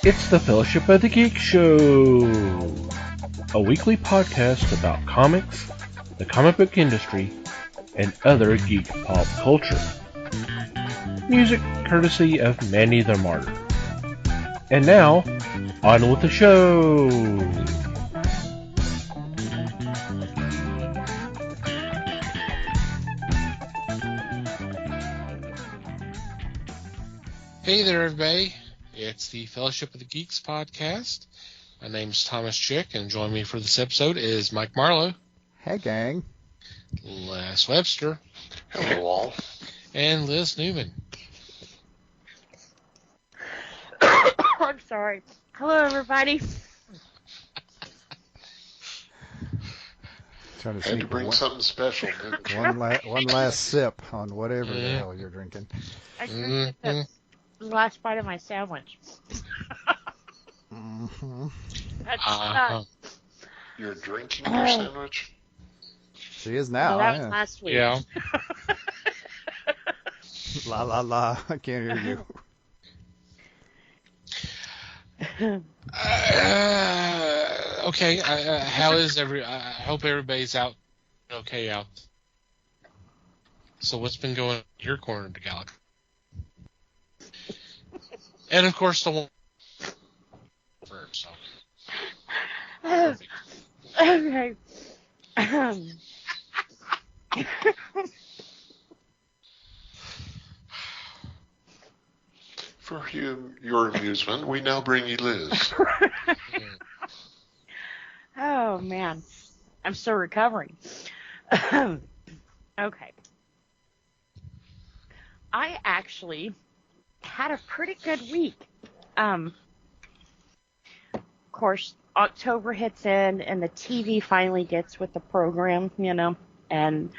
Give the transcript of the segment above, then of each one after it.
It's the Fellowship of the Geek Show, a weekly podcast about comics, the comic book industry, and other geek pop culture. Music courtesy of Manny the Martyr. And now, on with the show! Hey there, everybody. It's the Fellowship of the Geeks podcast. My name's Thomas Chick, and joining me for this episode is Mike Marlowe. Hey, gang. Les Webster. Hello, all. And Liz Newman. I'm sorry. Hello, everybody. Trying to Had to bring something special, didn't you? one last sip on whatever the hell you're drinking. I drank the last bite of my sandwich. Mm-hmm. That's You're drinking your sandwich? She is now. that was last week. Yeah. La la la. I can't hear you. Okay. How is I hope everybody's out okay out. So what's been going on in your corner of the galaxy? And of course the one. So. Okay. For your amusement, we now bring you Liz. Oh, man. I'm still recovering. Okay. I actually had a pretty good week. Of course, October hits in and the TV finally gets with the program, and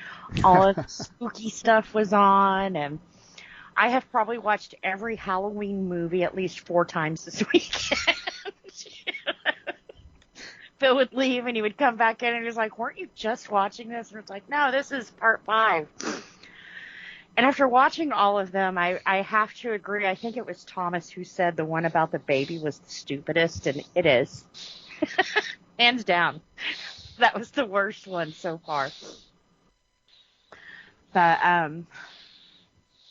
all of the spooky stuff was on, and I have probably watched every Halloween movie at least 4 times this weekend. Phil would leave and he would come back in and he was like, weren't you just watching this? And it's like, no, this is part 5. And after watching all of them, I have to agree. I think it was Thomas who said the one about the baby was the stupidest, and it is. Hands down. That was the worst one so far. But,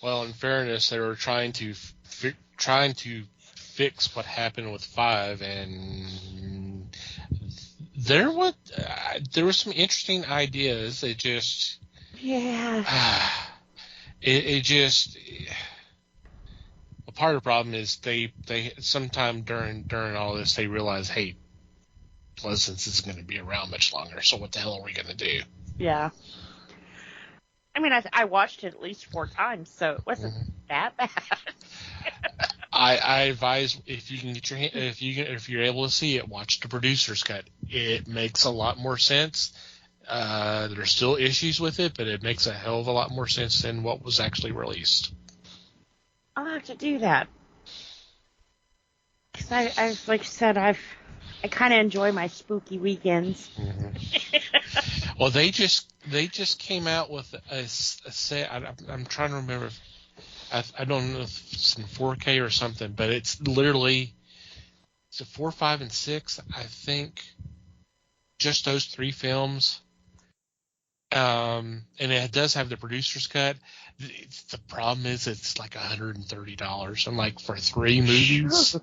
Well, in fairness, they were trying to fix what happened with 5, and there were some interesting ideas. It just it just well, part of the problem is they sometime during all this they realize, hey, Pleasance isn't going to be around much longer. So what the hell are we going to do? yeah. I mean, I watched it at least 4 times, so it wasn't that bad. I advise if you can get your if you're able to see it, watch the producer's cut. It makes a lot more sense. There's still issues with it, but it makes a hell of a lot more sense than what was actually released. I'll have to do that. Because I like I said, I kind of enjoy my spooky weekends. Mm-hmm. Well, they just came out with a set. I'm trying to remember. I don't know if it's in 4K or something, but it's literally it's a 4, 5, and 6. I think just those 3 films. And it does have the producer's cut. The problem is it's like $130. And like for 3 movies.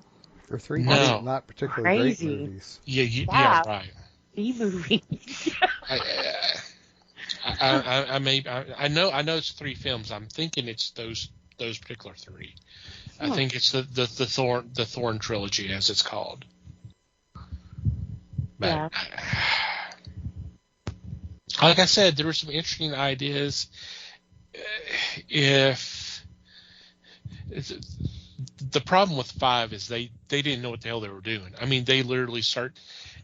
For 3 No. not particularly Crazy. great movies. Yeah, right. B-movies. I know it's 3 films. I'm thinking it's those particular 3. I think it's the Thorn trilogy, as it's called. But, Yeah. like I said, there were some interesting ideas. The problem with 5 is they didn't know what the hell they were doing. I mean, they literally start.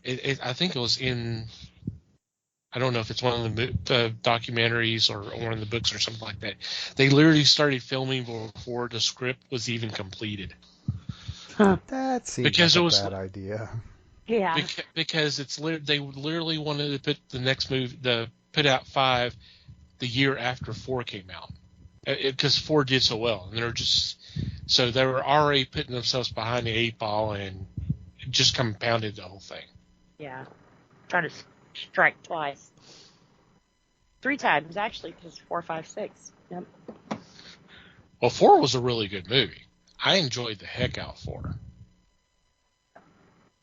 I think it was in. I don't know if it's one of the documentaries or one of the books or something like that. They literally started filming before the script was even completed. That seems Because like it was- a bad idea. Yeah. Because they literally wanted to put the next movie, put out 5 the year after 4 came out. Because 4 did so well, and they're just So they were already putting themselves behind the 8 ball, and it just compounded the whole thing. Yeah. Trying to strike twice. 3 times, actually, because 4, 5, 6. Yep. Well, 4 was a really good movie. I enjoyed the heck out of 4.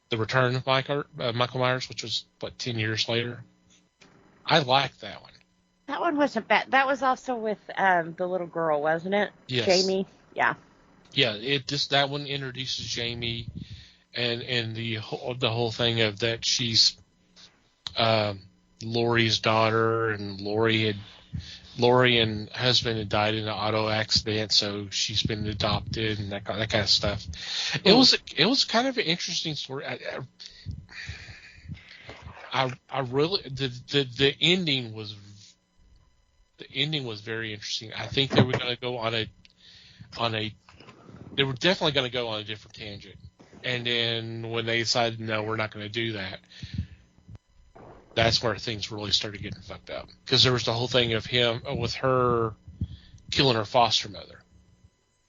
The Return of Michael Myers, which was, 10 years later? I liked that one. That one wasn't bad. That was also with the little girl, wasn't it? Yes. Jamie? Yeah. Yeah, that one introduces Jamie and the whole thing of that she's Laurie's daughter, and Laurie and husband had died in an auto accident, so she's been adopted and that kind of stuff. It was kind of an interesting story. I really the ending was very interesting. I think they were going to go they were definitely going to go on a different tangent, and then when they decided no, we're not going to do that. That's where things really started getting fucked up, because there was the whole thing of him with her killing her foster mother.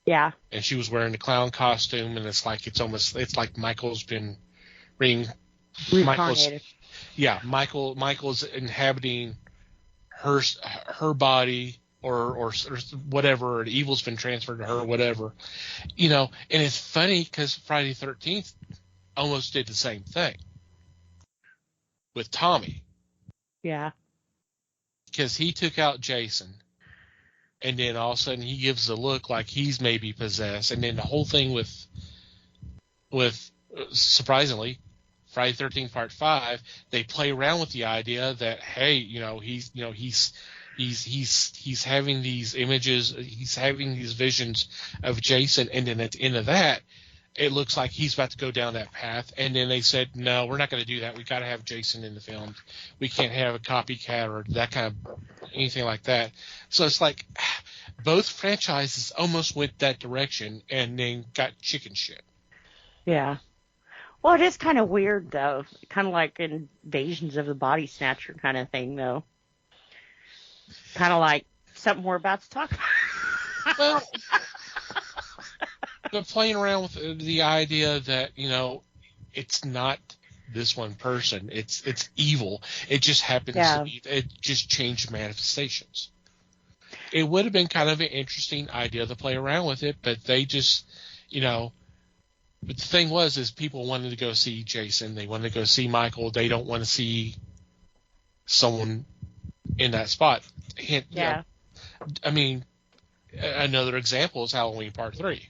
Yeah. And she was wearing the clown costume, and it's like Michael's been Reincarnated. Michael's inhabiting her body or whatever. The evil's been transferred to her, whatever. And it's funny because Friday the 13th almost did the same thing with Tommy. Yeah. Because he took out Jason, and then all of a sudden he gives a look like he's maybe possessed, and then the whole thing with surprisingly, Friday the 13th Part 5, they play around with the idea that he's having these images, he's having these visions of Jason, and then at the end of that, it looks like he's about to go down that path. And then they said, no, we're not going to do that. We got to have Jason in the film. We can't have a copycat or that kind of anything like that. So it's like both franchises almost went that direction and then got chicken shit. Yeah. Well, it is kind of weird, though. Kind of like Invasions of the Body Snatcher kind of thing, though. Kind of like something we're about to talk about. Well, but playing around with the idea that, it's not this one person. It's evil. It just happens to be, it just changed manifestations. It would have been kind of an interesting idea to play around with it, but they just, but the thing is people wanted to go see Jason. They wanted to go see Michael. They don't want to see someone in that spot. Yeah. Another example is Halloween Part 3.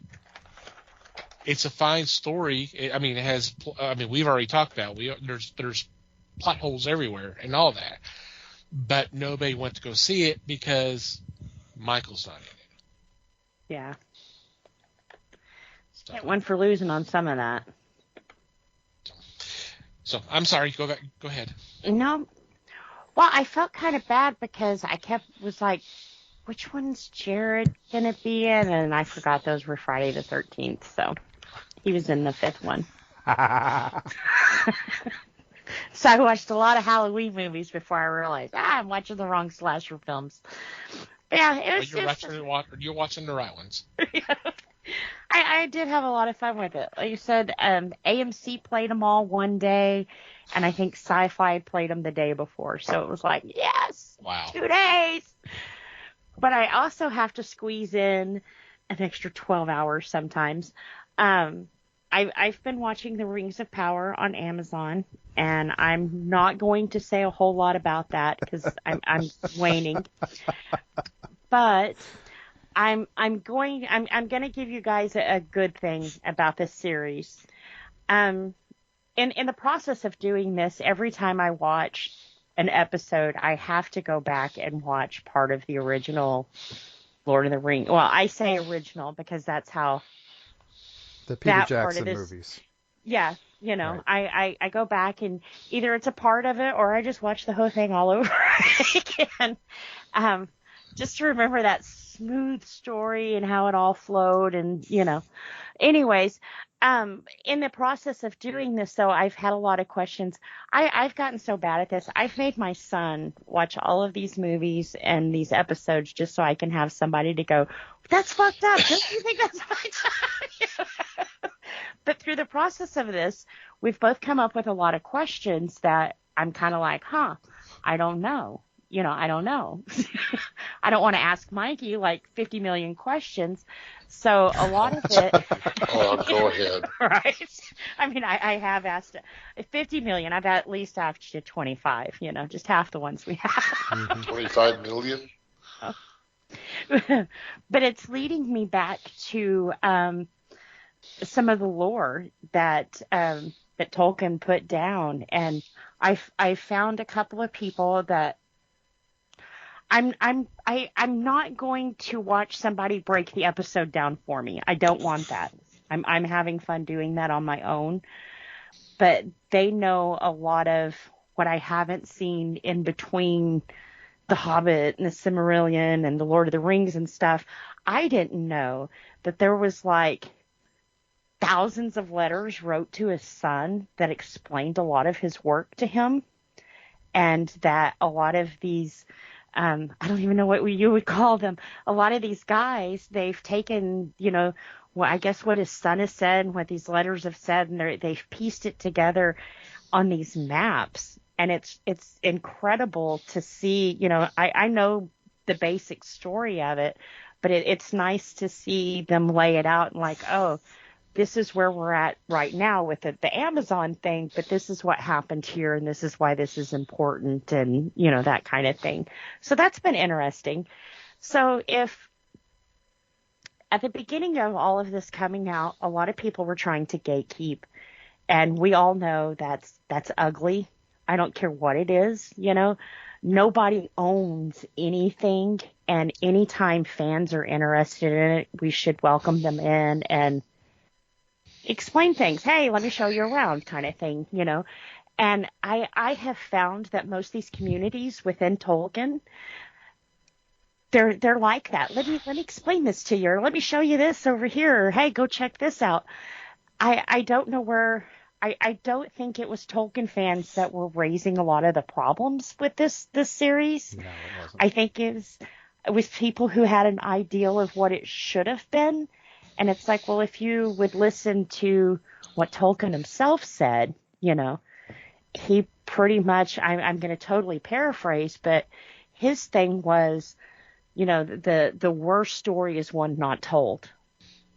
It's a fine story. It has. We've already talked about there's plot holes everywhere and all that, but nobody went to go see it because Michael's not in it. Yeah. Get one for losing on some of that. So I'm sorry. Go ahead. No. Well, I felt kind of bad because I was like, which one's Jared gonna be in? And I forgot those were Friday the 13th, so he was in the 5th one. So I watched a lot of Halloween movies before I realized I'm watching the wrong slasher films. But yeah, it was you're watching the right ones. I did have a lot of fun with it. Like you said, AMC played them all one day, and I think Sci-Fi played them the day before. So it was like, yes, wow, 2 days. But I also have to squeeze in an extra 12 hours sometimes. I've been watching The Rings of Power on Amazon, and I'm not going to say a whole lot about that because I'm waning. But I'm going to give you guys a good thing about this series. In the process of doing this, every time I watch an episode, I have to go back and watch part of the original Lord of the Rings. Well, I say original because that's how the Peter that Jackson part of this, movies. Yeah, right. I go back and either it's a part of it or I just watch the whole thing all over again. Just to remember that smooth story and how it all flowed, and anyways, in the process of doing this, though, I've had a lot of questions. I've gotten so bad at this. I've made my son watch all of these movies and these episodes just so I can have somebody to go, that's fucked up. Don't you think that's fucked up? But through the process of this, we've both come up with a lot of questions that I'm kind of like, I don't know. I don't know. I don't want to ask Mikey like 50 million questions. So a lot of it. Oh, go ahead. Right. I mean, I have asked 50 million. I've at least asked you 25, just half the ones we have. 25 million? But it's leading me back to some of the lore that Tolkien put down. And I found a couple of people that I'm not going to watch somebody break the episode down for me. I don't want that. I'm having fun doing that on my own. But they know a lot of what I haven't seen in between The Hobbit and The Silmarillion and The Lord of the Rings and stuff. I didn't know that there was like thousands of letters wrote to his son that explained a lot of his work to him, and that a lot of these I don't even know what you would call them. A lot of these guys, they've taken, I guess what his son has said and what these letters have said, and they've pieced it together on these maps. And it's incredible to see, I know the basic story of it, but it's nice to see them lay it out and like, oh, this is where we're at right now with the Amazon thing, but this is what happened here, and this is why this is important, and, that kind of thing. So that's been interesting. So if at the beginning of all of this coming out, a lot of people were trying to gatekeep, and we all know that's ugly. I don't care what it is, Nobody owns anything, and anytime fans are interested in it, we should welcome them in and explain things. Hey, let me show you around, kind of thing, And I have found that most of these communities within Tolkien, they're like that. Let me explain this to you, or let me show you this over here, or hey, go check this out. I don't know where. I don't think it was Tolkien fans that were raising a lot of the problems with this series. No, it wasn't. I think it was people who had an ideal of what it should have been. And it's like, well, if you would listen to what Tolkien himself said, he pretty much, I'm going to totally paraphrase, but his thing was, the worst story is one not told.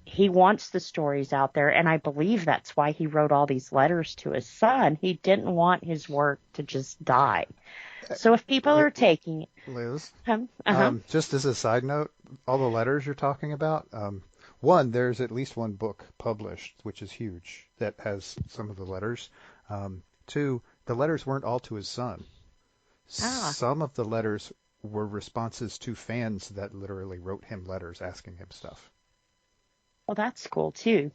He wants the stories out there, and I believe that's why he wrote all these letters to his son. He didn't want his work to just die. So if people are taking it... Liz, uh-huh. Just as a side note, all the letters you're talking about, one, there's at least one book published, which is huge, that has some of the letters. Two, the letters weren't all to his son. Some of the letters were responses to fans that literally wrote him letters asking him stuff. Well, that's cool, too,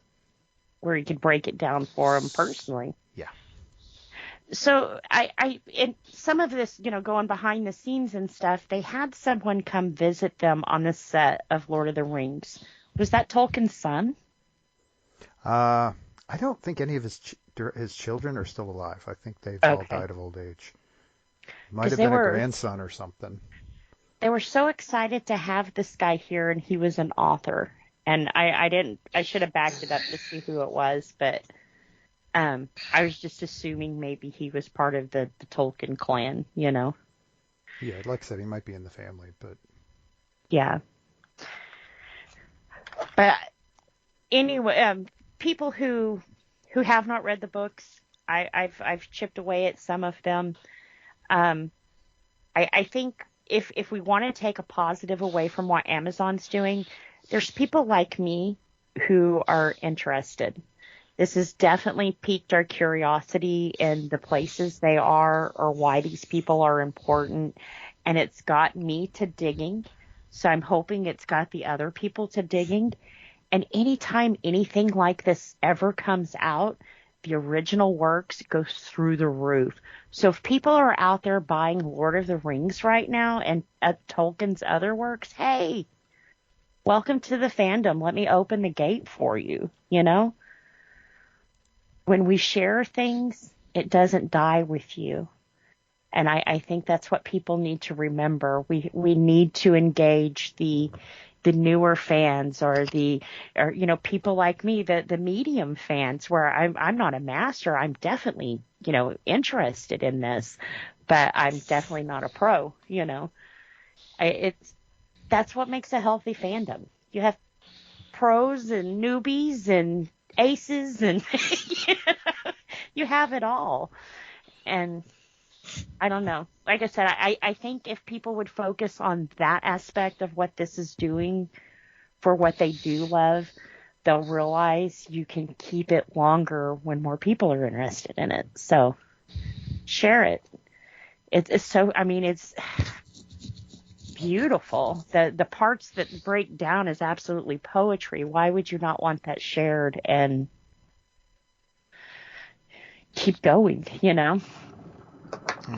where you could break it down for him personally. Yeah. So in some of this, going behind the scenes and stuff, they had someone come visit them on the set of Lord of the Rings. Was that Tolkien's son? I don't think any of his children are still alive. I think they've all died of old age. Might have been a grandson or something. They were so excited to have this guy here, and he was an author. And I should have backed it up to see who it was, but I was just assuming maybe he was part of the Tolkien clan, Yeah, like I said, he might be in the family, but... Yeah. But anyway, people who have not read the books, I've chipped away at some of them. I think if we want to take a positive away from what Amazon's doing, there's people like me who are interested. This has definitely piqued our curiosity in the places they are or why these people are important. And it's got me to digging. So I'm hoping it's got the other people to digging. And anytime anything like this ever comes out, the original works go through the roof. So if people are out there buying Lord of the Rings right now and Tolkien's other works, hey, welcome to the fandom. Let me open the gate for you, you know? When we share things, it doesn't die with you. And I think that's what people need to remember. We need to engage the newer fans or people like me, the medium fans where I'm not a master. I'm definitely, interested in this, but I'm definitely not a pro, that's what makes a healthy fandom. You have pros and newbies and aces and you have it all. And I don't know. Like I said, I think if people would focus on that aspect of what this is doing for what they do love, they'll realize you can keep it longer when more people are interested in it. So share it. It's so, it's beautiful. The parts that break down is absolutely poetry. Why would you not want that shared and keep going,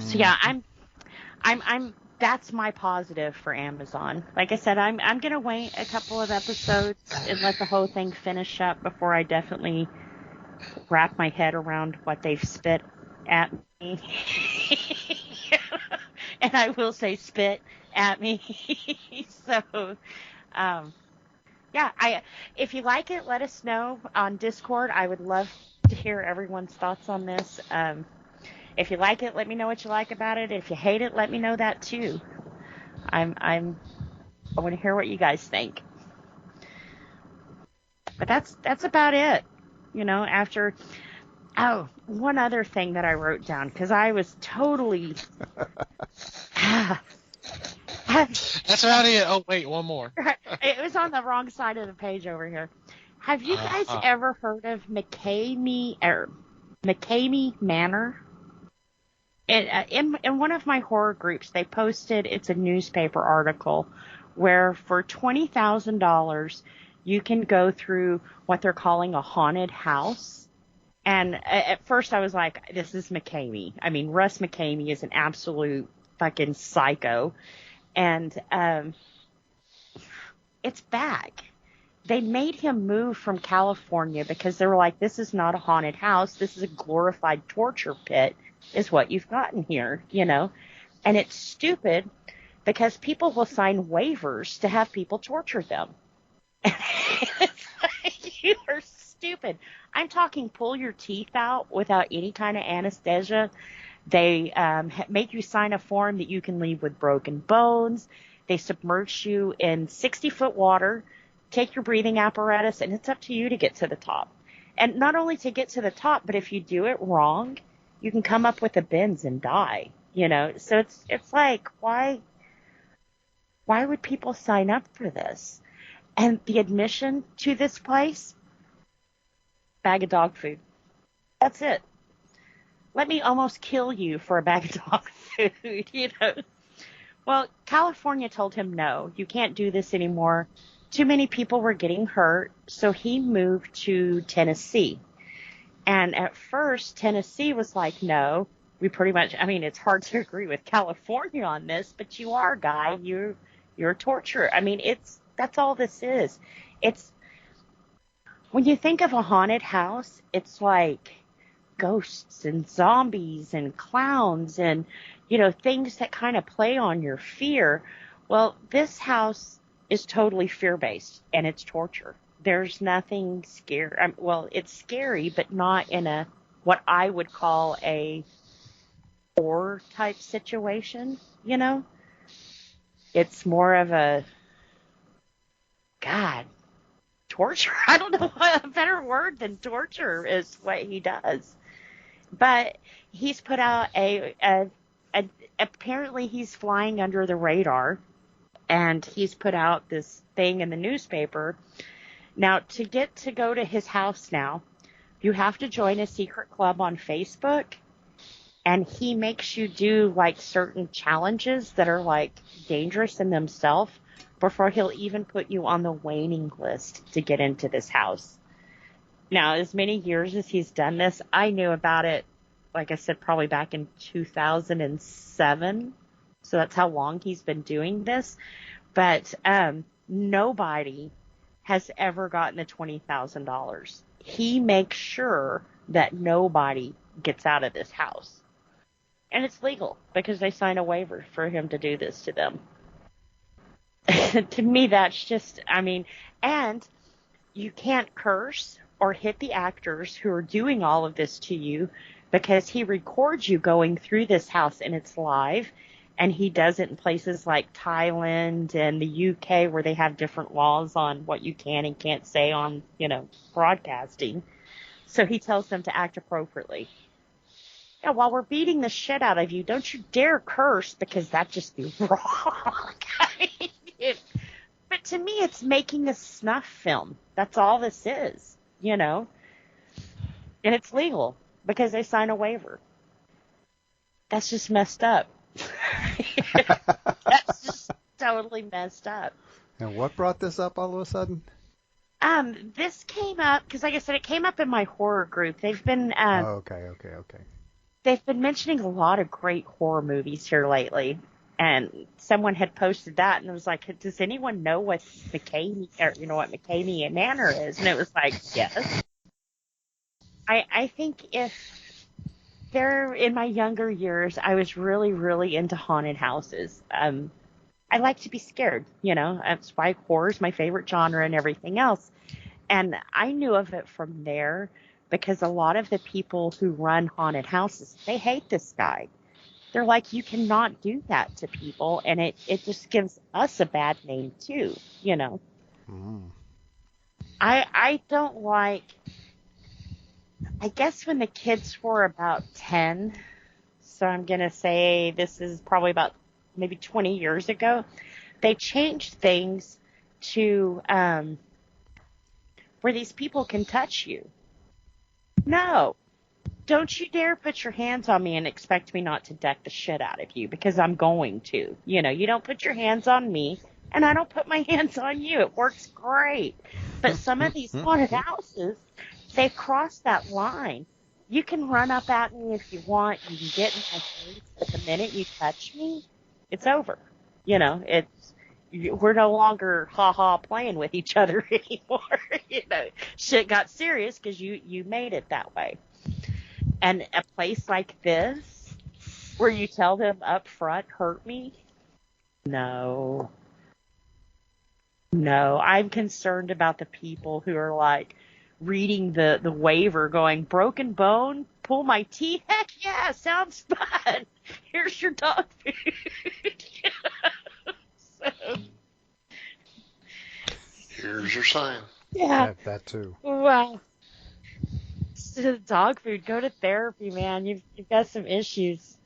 So yeah, I'm that's my positive for Amazon. Like I said, I'm gonna wait a couple of episodes and let the whole thing finish up before I definitely wrap my head around what they've spit at me. And I will say spit at me. So yeah, if you like it, let us know on Discord. I would love to hear everyone's thoughts on this. If you like it, let me know what you like about it. If you hate it, let me know that too. I want to hear what you guys think. But that's about it. After one other thing that I wrote down because I was totally That's about it. Oh wait, one more. It was on the wrong side of the page over here. Have you guys ever heard of McCamey Manor? In one of my horror groups, they posted, it's a newspaper article, where for $20,000, you can go through what they're calling a haunted house. And at first I was like, this is McCamey. Russ McCamey is an absolute fucking psycho. And it's back. They made him move from California because they were like, this is not a haunted house. This is a glorified torture pit. Is what you've gotten here, and it's stupid because people will sign waivers to have people torture them. It's like, you are stupid. I'm talking pull your teeth out without any kind of anesthesia. They make you sign a form that you can leave with broken bones. They submerge you in 60-foot water, take your breathing apparatus, and it's up to you to get to the top. And not only to get to the top, but if you do it wrong, you can come up with a bends and die, So it's like, why would people sign up for this? And the admission to this place, bag of dog food. That's it. Let me almost kill you for a bag of dog food, Well, California told him, no, you can't do this anymore. Too many people were getting hurt, so he moved to Tennessee. And at first, Tennessee was like, no, we pretty much, it's hard to agree with California on this, but you are, guy. You're a torturer. That's all this is. It's, when you think of a haunted house, it's like ghosts and zombies and clowns and, things that kind of play on your fear. Well, this house is totally fear-based, and it's torture. There's nothing scary. Well, it's scary, but not in what I would call a horror type situation, It's more of a, torture. I don't know what a better word than torture is what he does. But he's put out apparently he's flying under the radar, and he's put out this thing in the newspaper. Now, to get to go to his house now, you have to join a secret club on Facebook, and he makes you do, certain challenges that are, dangerous in themselves before he'll even put you on the waiting list to get into this house. Now, as many years as he's done this, I knew about it, like I said, probably back in 2007, so that's how long he's been doing this. But nobody has ever gotten the $20,000. He makes sure that nobody gets out of this house. And it's legal because they sign a waiver for him to do this to them. To me, that's just, and you can't curse or hit the actors who are doing all of this to you because he records you going through this house and it's live. And he does it in places like Thailand and the UK where they have different laws on what you can and can't say on, broadcasting. So he tells them to act appropriately. Yeah, while we're beating the shit out of you, don't you dare curse because that'd just be wrong. But to me, it's making a snuff film. That's all this is, And it's legal because they sign a waiver. That's just messed up. That's just totally messed up. And what brought this up all of a sudden? This came up because, like I said, it came up in my horror group. They've been okay. They've been mentioning a lot of great horror movies here lately, and someone had posted that, and it was like, does anyone know what McKamey what McKamey Manor is? And it was like, yes. I think in my younger years, I was really, really into haunted houses. I like to be scared, That's why horror is my favorite genre and everything else. And I knew of it from there because a lot of the people who run haunted houses, they hate this guy. They're like, you cannot do that to people, and it just gives us a bad name too, I don't like... I guess when the kids were about 10, so I'm going to say this is probably about maybe 20 years ago, they changed things to where these people can touch you. No, don't you dare put your hands on me and expect me not to deck the shit out of you because I'm going to. You don't put your hands on me, and I don't put my hands on you. It works great. But some of these haunted houses... They've crossed that line. You can run up at me if you want. You can get in my face, but the minute you touch me, it's over. We're no longer playing with each other anymore. Shit got serious because you made it that way. And a place like this, where you tell them up front, hurt me? No. I'm concerned about the people who are like, reading the waiver going, broken bone, pull my teeth, heck yeah, sounds fun. Here's your dog food. Here's your sign. Yeah. That too. Well, dog food, go to therapy, man. You've got some issues.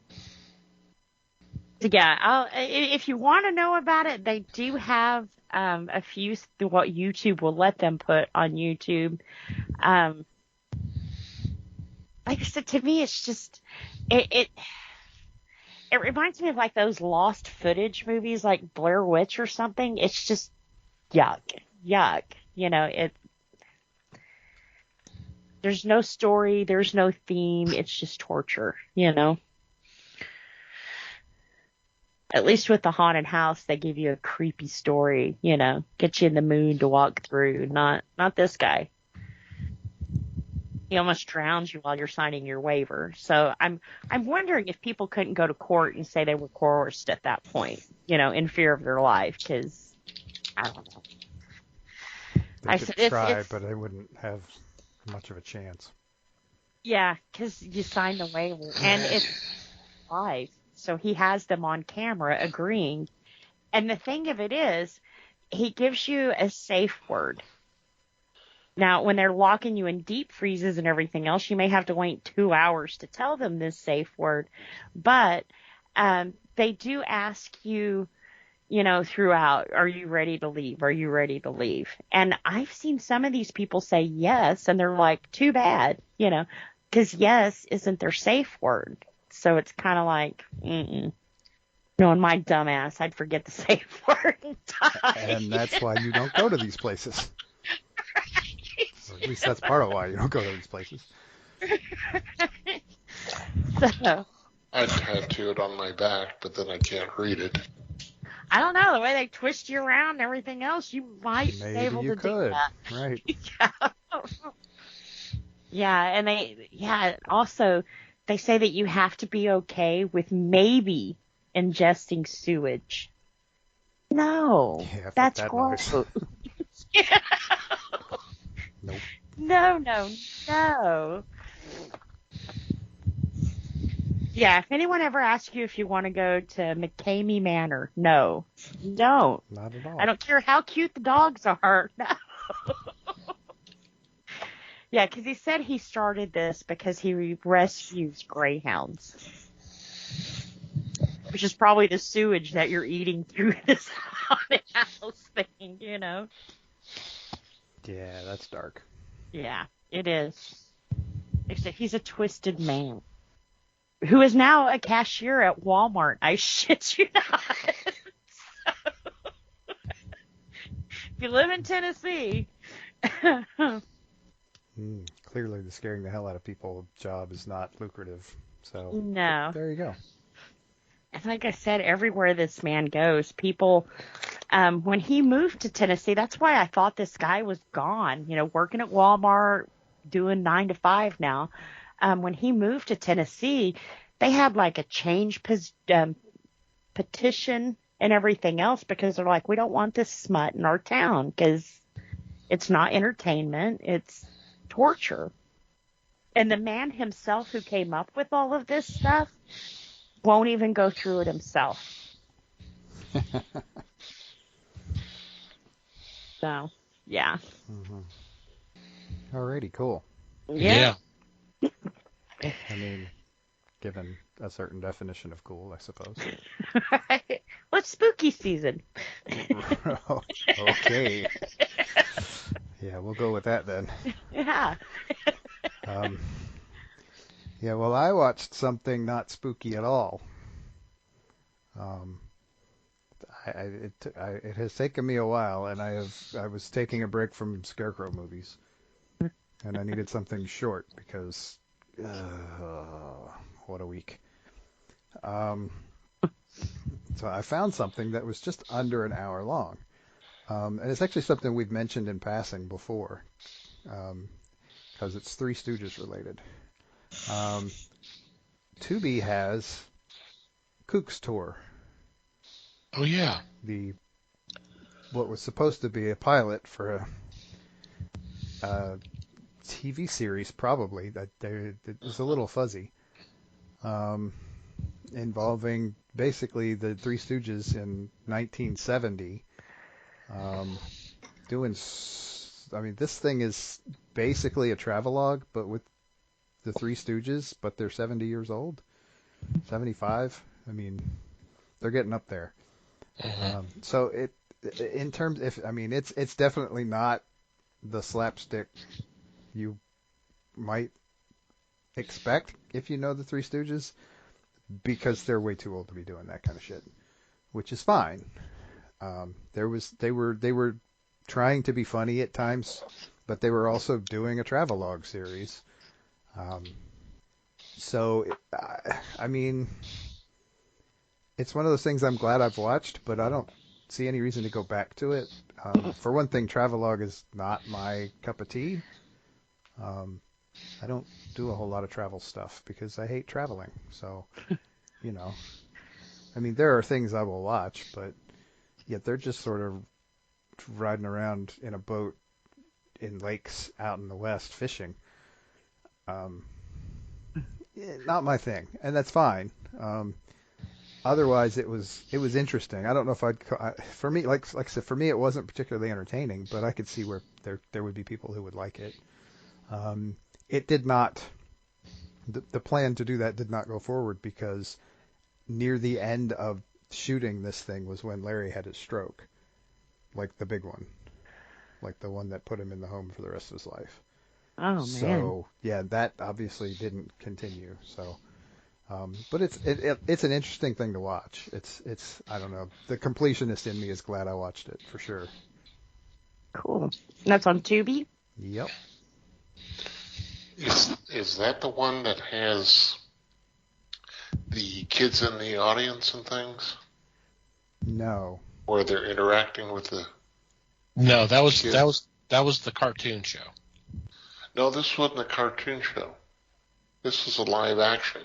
Yeah, if you want to know about it, they do have a few what YouTube will let them put on YouTube. Like I said, to me, it's just it reminds me of like those lost footage movies, like Blair Witch or something. It's just yuck. There's no story, there's no theme. It's just torture. At least with the haunted house, they give you a creepy story, get you in the mood to walk through. Not this guy. He almost drowns you while you're signing your waiver. So I'm wondering if people couldn't go to court and say they were coerced at that point, in fear of their life, because I don't know. They could try, but they wouldn't have much of a chance. Yeah, because you signed the waiver, and it's live. So he has them on camera agreeing. And the thing of it is, he gives you a safe word. Now, when they're locking you in deep freezes and everything else, you may have to wait 2 hours to tell them this safe word. But they do ask you, throughout, are you ready to leave? Are you ready to leave? And I've seen some of these people say yes, and they're like, too bad, because yes isn't their safe word. So it's kind of like, knowing my dumb ass, I'd forget the safe word and die. And that's why you don't go to these places. Right. Or at least that's part of why you don't go to these places. So I'd tattoo it on my back, but then I can't read it. I don't know, the way they twist you around and everything else, you might be Maybe able you to could. do that. Right. Yeah, and also they say that you have to be okay with maybe ingesting sewage. No, Yeah, fuck that's that gross. noise. Nope. No. Yeah, if anyone ever asks you if you want to go to McCamey Manor, no, don't. Not at all. I don't care how cute the dogs are. No. Yeah, because he said he started this because he rescues greyhounds, which is probably the sewage that you're eating through this haunted house thing, Yeah, that's dark. Yeah, it is. Except he's a twisted man who is now a cashier at Walmart. I shit you not. If you live in Tennessee. Clearly, the scaring the hell out of people job is not lucrative. So No. there you go. And like I said, everywhere this man goes, people, when he moved to Tennessee, that's why I thought this guy was gone, working at Walmart, doing 9 to 5 now. When he moved to Tennessee, they had like a change petition and everything else because they're like, we don't want this smut in our town because it's not entertainment, it's torture. And the man himself who came up with all of this stuff won't even go through it himself. So, yeah. Alrighty, cool. Yeah. I mean, given a certain definition of cool, I suppose. Well, it's spooky season. Okay. Yeah, we'll go with that then. Yeah. Yeah, well, I watched something not spooky at all. It has taken me a while, and I was taking a break from Scarecrow movies, and I needed something short because what a week. So I found something that was just under an hour long, and it's actually something we've mentioned in passing before, because it's Three Stooges related. Tubi has Kook's Tour. Oh yeah. What was supposed to be a pilot for a TV series, probably that it was a little fuzzy, involving basically the Three Stooges in 1970, doing. I mean, this thing is basically a travelogue, but with the Three Stooges, but they're 70 years old, 75. I mean, they're getting up there. So it's definitely not the slapstick you might expect if you know the Three Stooges, because they're way too old to be doing that kind of shit, which is fine. They were trying to be funny at times, but they were also doing a travelogue series. I mean, it's one of those things I'm glad I've watched, but I don't see any reason to go back to it. For one thing, travelogue is not my cup of tea. I don't do a whole lot of travel stuff because I hate traveling. So, I mean, there are things I will watch, but yet they're just sort of riding around in a boat in lakes out in the West fishing. Not my thing, and that's fine. Otherwise, it was interesting. I don't know if for me, like I said, for me, it wasn't particularly entertaining, but I could see where there would be people who would like it. It did not. The plan to do that did not go forward because near the end of shooting this thing was when Larry had his stroke, like the big one, like the one that put him in the home for the rest of his life. Oh, man. So yeah, that obviously didn't continue. So, but it's an interesting thing to watch. It's I don't know. The completionist in me is glad I watched it for sure. Cool. And that's on Tubi? Yep. Is that the one that has the kids in the audience and things? No. where they're interacting with the? No, that was Kid. the cartoon show. No, this wasn't a cartoon show. This was a live action.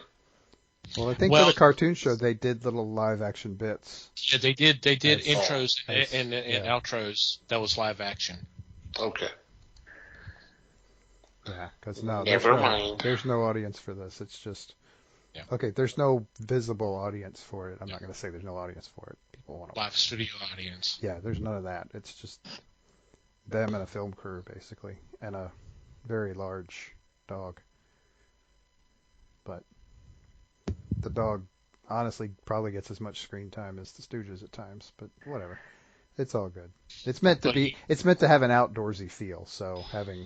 Well, I think Well- for the cartoon show they did little live action bits. Yeah, they did As- intros as- and yeah. outros. That was live action. Okay. Yeah, because Never mind. there's no audience for this. It's just Yeah. okay. There's no visible audience for it. I'm not going to say there's no audience for it. People want to. Live studio audience. Yeah, there's none of that. It's just them and a film crew basically, and a very large dog. But the dog honestly probably gets as much screen time as the Stooges at times. But whatever, it's all good. It's meant to be. It's meant to have an outdoorsy feel. So having.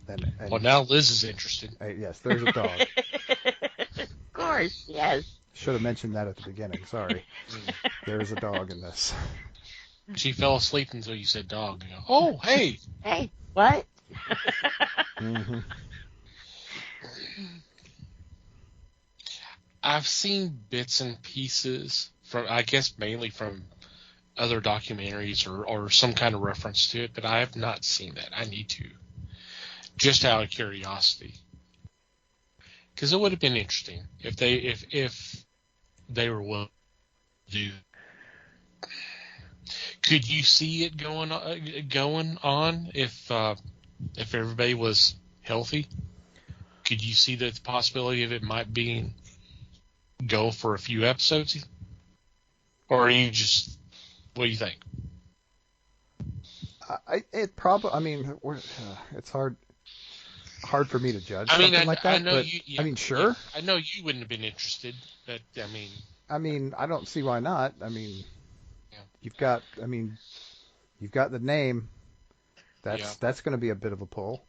And Well, now Liz is interested. yes, there's a dog. Of course, yes. Should have mentioned that at the beginning. Sorry. There's a dog in this. She fell asleep until you said dog. You go, oh, hey. Hey, what? Hmm. I've seen bits and pieces from, I guess, mainly from other documentaries or some kind of reference to it, but I have not seen that. I need to, just out of curiosity, because it would have been interesting if they were willing to do. Could you see it going on if everybody was healthy? Could you see the possibility of it might be go for a few episodes? Or are you just, what do you think? I mean, it's hard for me to judge something like that. I know but, you. Yeah, I mean, sure. Yeah, I know you wouldn't have been interested, but I mean, I don't see why not. I mean, Yeah. you've got the name. That's going to be a bit of a pull.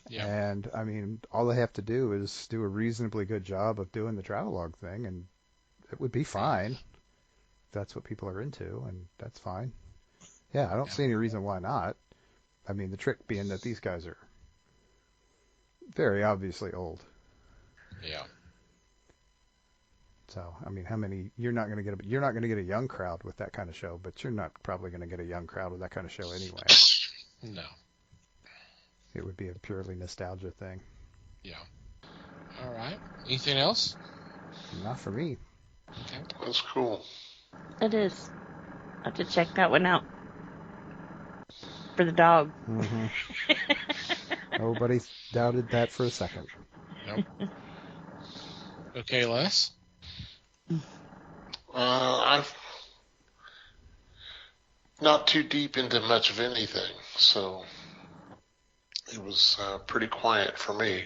Yeah. And I mean, all they have to do is do a reasonably good job of doing the travelogue thing, and it would be fine. That's what people are into, and that's fine. Yeah, I don't see any reason why not. I mean, the trick being that these guys are very obviously old. Yeah. So, I mean, you're not going to get a young crowd with that kind of show, but you're not probably going to get a young crowd with that kind of show anyway. No. It would be a purely nostalgia thing. Yeah. All right. Anything else? Not for me. Okay. That's cool. It is. I'll have to check that one out. For the dog. Hmm. Nobody doubted that for a second. Nope. Okay, Les? I've not too deep into much of anything, so it was pretty quiet for me.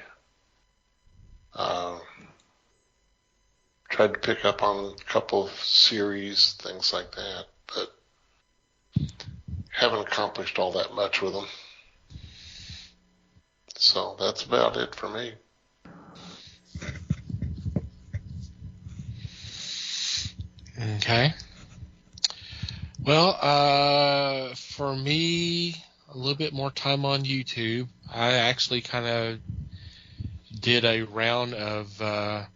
Tried to pick up on a couple of series, things like that, but haven't accomplished all that much with them. So that's about it for me. Okay. Well, for me, a little bit more time on YouTube. I actually kind of did a round of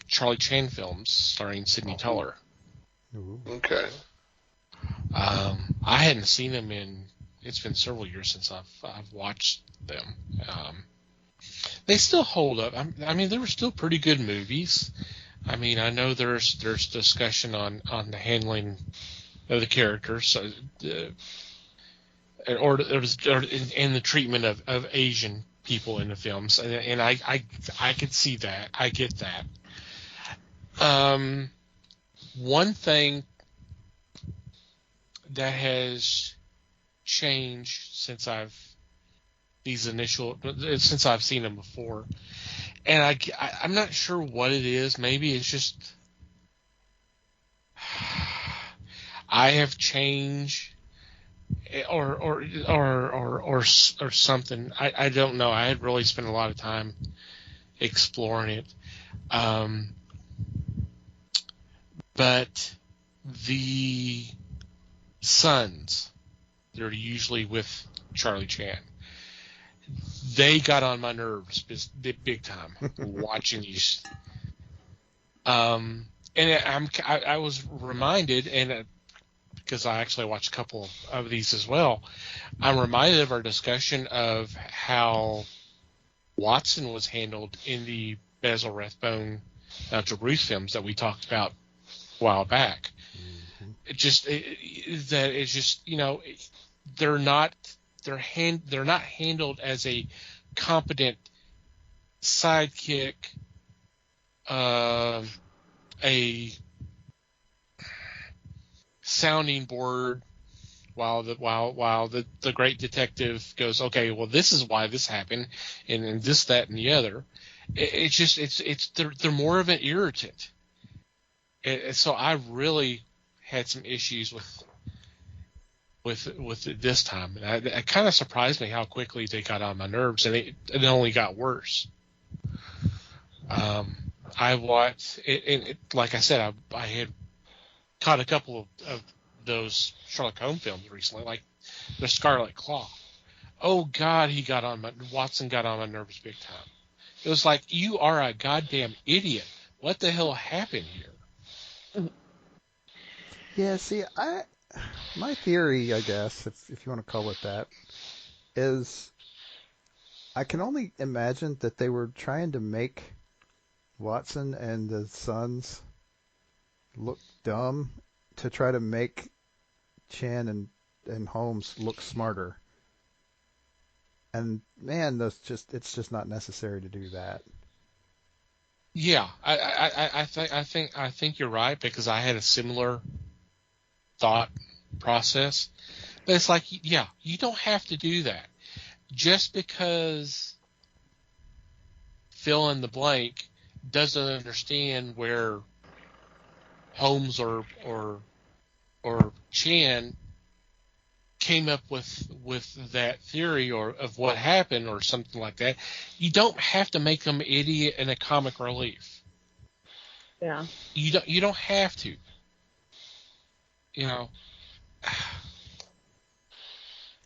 Charlie Chan films starring Sidney Teller. Ooh. Okay. I hadn't seen them it's been several years since I've watched them. They still hold up. I mean, they were still pretty good movies. I mean, I know there's discussion on the handling of the characters, so, or the treatment of Asian people in the films, and I could see that. I get that. One thing that has changed since I've seen them before, and I'm not sure what it is. Maybe it's just I have changed, or something. I don't know. I had really spent a lot of time exploring it. But the sons, they're usually with Charlie Chan. They got on my nerves big time watching these. And I was reminded, and because I actually watched a couple of these as well, I'm reminded of our discussion of how Watson was handled in the Basil Rathbone Nigel Bruce films that we talked about a while back. Mm-hmm. It's just they're not handled as a competent sidekick, a sounding board, while the great detective goes, okay, well, this is why this happened, and this, that, and the other. They're more of an irritant. So I really had some issues with it this time, and it kind of surprised me how quickly they got on my nerves, and it only got worse. I watched it, like I said, I had caught a couple of those Sherlock Holmes films recently, like The Scarlet Claw. Oh God, Watson got on my nerves big time. It was like, you are a goddamn idiot. What the hell happened here? Yeah, see, my theory, I guess, if you want to call it that, is I can only imagine that they were trying to make Watson and the sons look dumb to try to make Chan and Holmes look smarter. And man, it's just not necessary to do that. Yeah, I think you're right, because I had a similar thought process. But it's like, yeah, you don't have to do that. Just because fill in the blank doesn't understand where Holmes or Chan came up with that theory or of what happened or something like that, you don't have to make them an idiot and a comic relief. Yeah. You don't have to.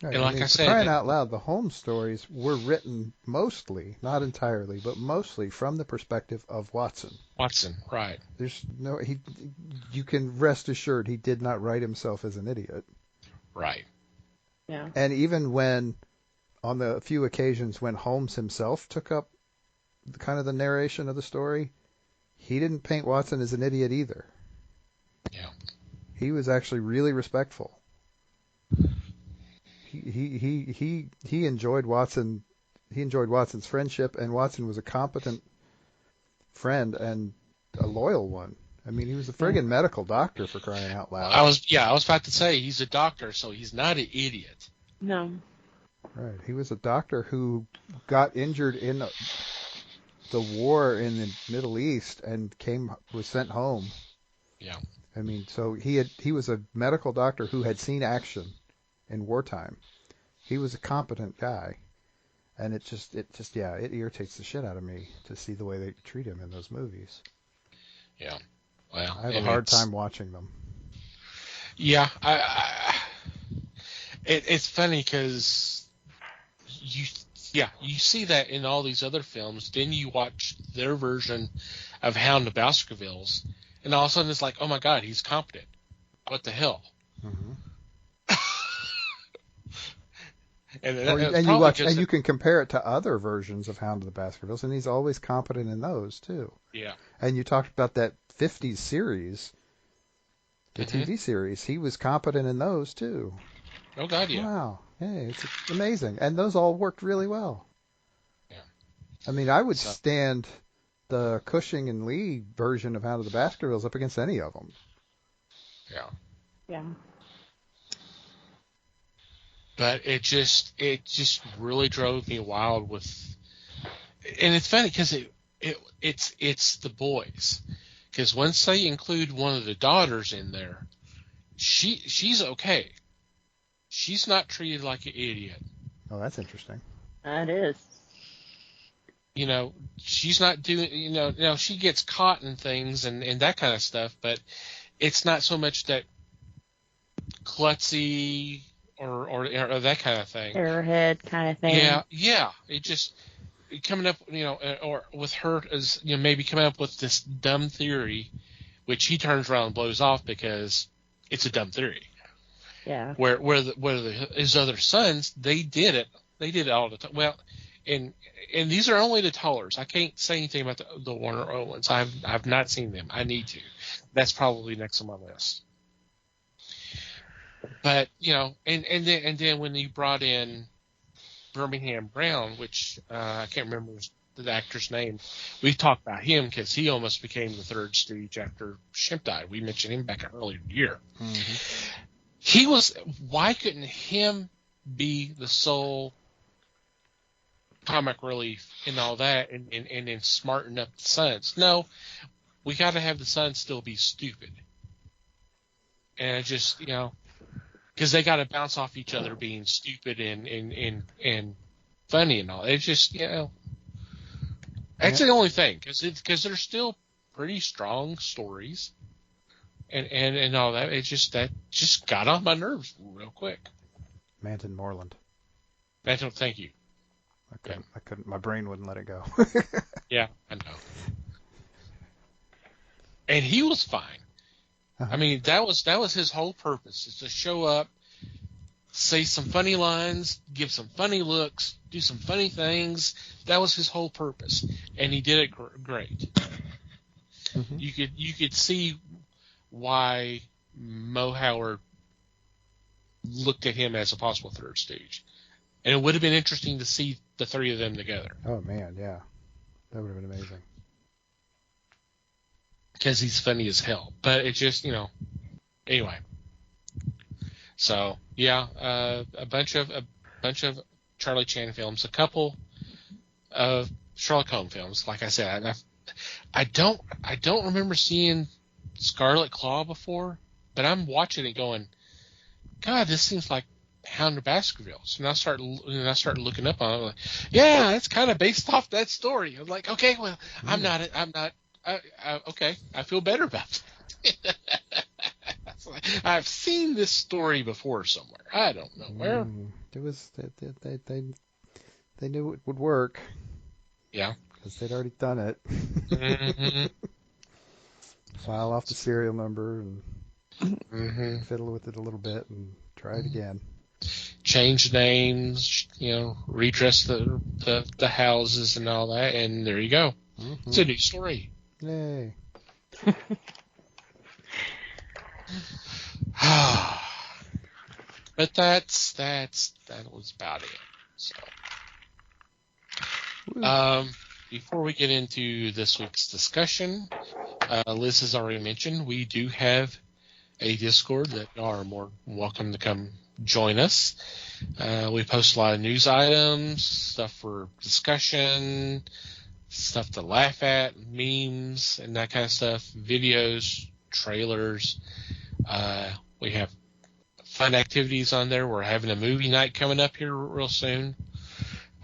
Right, And like I said, crying out loud, the Holmes stories were written mostly, not entirely, but mostly from the perspective of Watson. Watson, right? You can rest assured he did not write himself as an idiot. Right. Yeah. And even when, on the few occasions when Holmes himself took up the narration of the story, he didn't paint Watson as an idiot either. Yeah. He was actually really respectful. He enjoyed Watson. He enjoyed Watson's friendship, and Watson was a competent friend and a loyal one. I mean, he was a friggin' medical doctor, for crying out loud. I was about to say, he's a doctor, so he's not an idiot. No. Right. He was a doctor who got injured in the war in the Middle East and was sent home. Yeah. I mean, so he was a medical doctor who had seen action in wartime. He was a competent guy. And it irritates the shit out of me to see the way they treat him in those movies. Yeah. Well, I have a hard time watching them. Yeah, it's funny because you see that in all these other films. Then you watch their version of Hound of Baskervilles, and all of a sudden it's like, oh my God, he's competent. What the hell? Mm-hmm. And you can compare it to other versions of Hound of the Baskervilles, and he's always competent in those too. Yeah. And you talked about that 50s series, the TV series. He was competent in those too. Oh God, yeah. Wow. Hey, it's amazing. And those all worked really well. Yeah. I mean, I would stand the Cushing and Lee version of Hound of the Baskervilles up against any of them. Yeah. Yeah. But it just really drove me wild and it's funny because it's the boys, because once they include one of the daughters in there, she's okay. She's not treated like an idiot. Oh, that's interesting. That is. She's not doing, she gets caught in things and that kind of stuff, but it's not so much that klutzy or that kind of thing. Airhead kind of thing. Yeah. It just coming up, or with her as maybe coming up with this dumb theory which he turns around and blows off because it's a dumb theory. Yeah. Where his other sons, they did it all the time. Well, and these are only the Tollers. I can't say anything about the Warner Owens. I've not seen them. I need to. That's probably next on my list. But and then when you brought in Birmingham Brown, which I can't remember the actor's name, we talked about him because he almost became the third Stooge after Shemp died. We mentioned him back earlier in the year. Mm-hmm. Why couldn't him be the sole comic relief and all that, and then smarten up the sons? No, we got to have the sons still be stupid, and just because they got to bounce off each other being stupid and funny and all. It's just that's the only thing, because they're still pretty strong stories, and all that. It just got on my nerves real quick. Manton Moreland. Manton, thank you. I couldn't. My brain wouldn't let it go. Yeah, I know. And he was fine. I mean, that was his whole purpose, is to show up, say some funny lines, give some funny looks, do some funny things. That was his whole purpose, and he did it great. Mm-hmm. You could see why Mo Howard looked at him as a possible third Stooge, and it would have been interesting to see the three of them together. Oh man, yeah, that would have been amazing. Because he's funny as hell, but it just anyway. So yeah, a bunch of Charlie Chan films, a couple of Sherlock Holmes films. Like I said, I don't remember seeing Scarlet Claw before, but I'm watching it going, God, this seems like Hound of Baskervilles. And I start looking up on it. Like, yeah, it's kind of based off that story. I'm like, okay, well, I'm not. Okay, I feel better about it. I've seen this story before somewhere. I don't know where. It was they knew it would work. Yeah, because they'd already done it. Mm-hmm. File off the serial number and Mm-hmm. fiddle with it a little bit and try it again. Change names, redress the houses and all that, and there you go. Mm-hmm. It's a new story. Yay. But that was about it. So, before we get into this week's discussion, Liz has already mentioned we do have a Discord that y'all are more welcome to come join us. We post a lot of news items, stuff for discussion, stuff to laugh at, memes, and that kind of stuff, videos, trailers. We have fun activities on there. We're having a movie night coming up here real soon.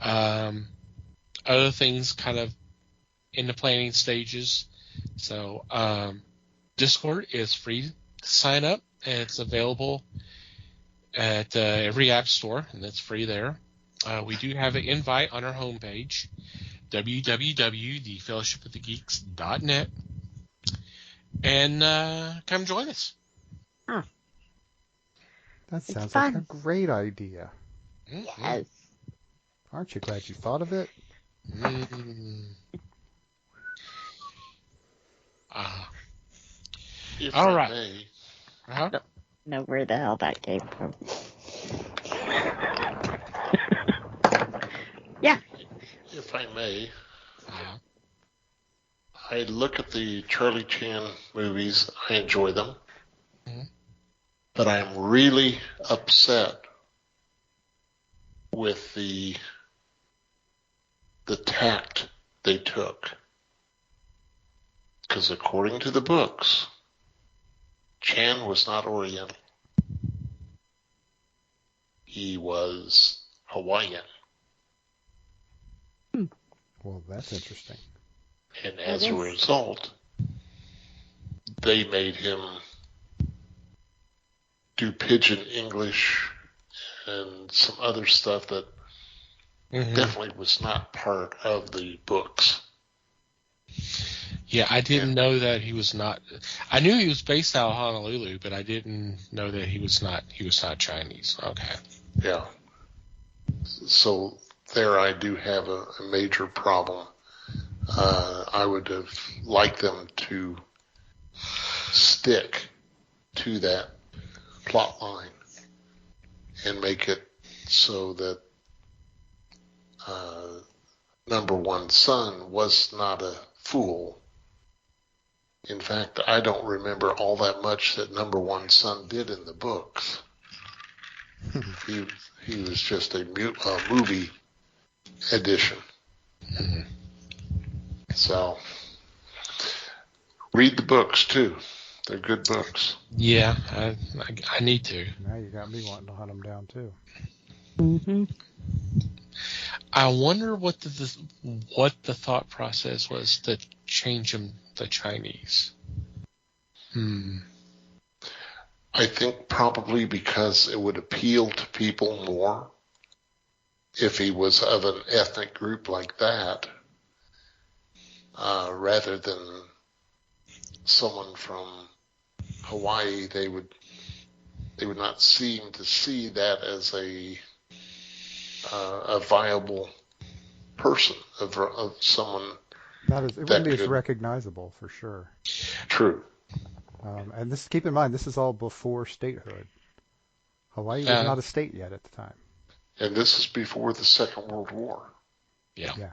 Other things kind of in the planning stages. So Discord is free to sign up, and it's available at every app store, and it's free there. We do have an invite on our homepage, www.thefellowshipofthegeeks.net, and come join us. That sounds fun. like a great idea. Mm-hmm. Yes. Aren't you glad you thought of it? If All I right. may, Uh-huh. Know where the hell that came from. Yeah. if I may, Uh-huh. I look at the Charlie Chan movies. I enjoy them. Mhm. But I'm really upset with the tact they took. Because according to the books, Chan was not Oriental. He was Hawaiian. Well, that's interesting. And as a result, they made him do pidgin English and some other stuff that Mhm. definitely was not part of the books. Yeah, I didn't know that he was not. I knew he was based out of Honolulu, but I didn't know that he was not. He was not Chinese. Okay. Yeah. So there, I do have a major problem. I would have liked them to stick to that plot line and make it so that number one son was not a fool. In fact, I don't remember all that much that number one son did in the books. He was just a movie edition. Mm-hmm. So read the books too. They're good books. Yeah, I need to. Now you got me wanting to hunt them down too. Mm-hmm. I wonder what the thought process was to change him to Chinese. I think probably because it would appeal to people more if he was of an ethnic group like that, rather than someone from Hawaii. They would not seem to see that as a viable person, of someone. It wouldn't be as recognizable for sure. True. And this, keep in mind, this is all before statehood. Hawaii was not a state yet at the time. And this is before the Second World War. Yeah. Yeah.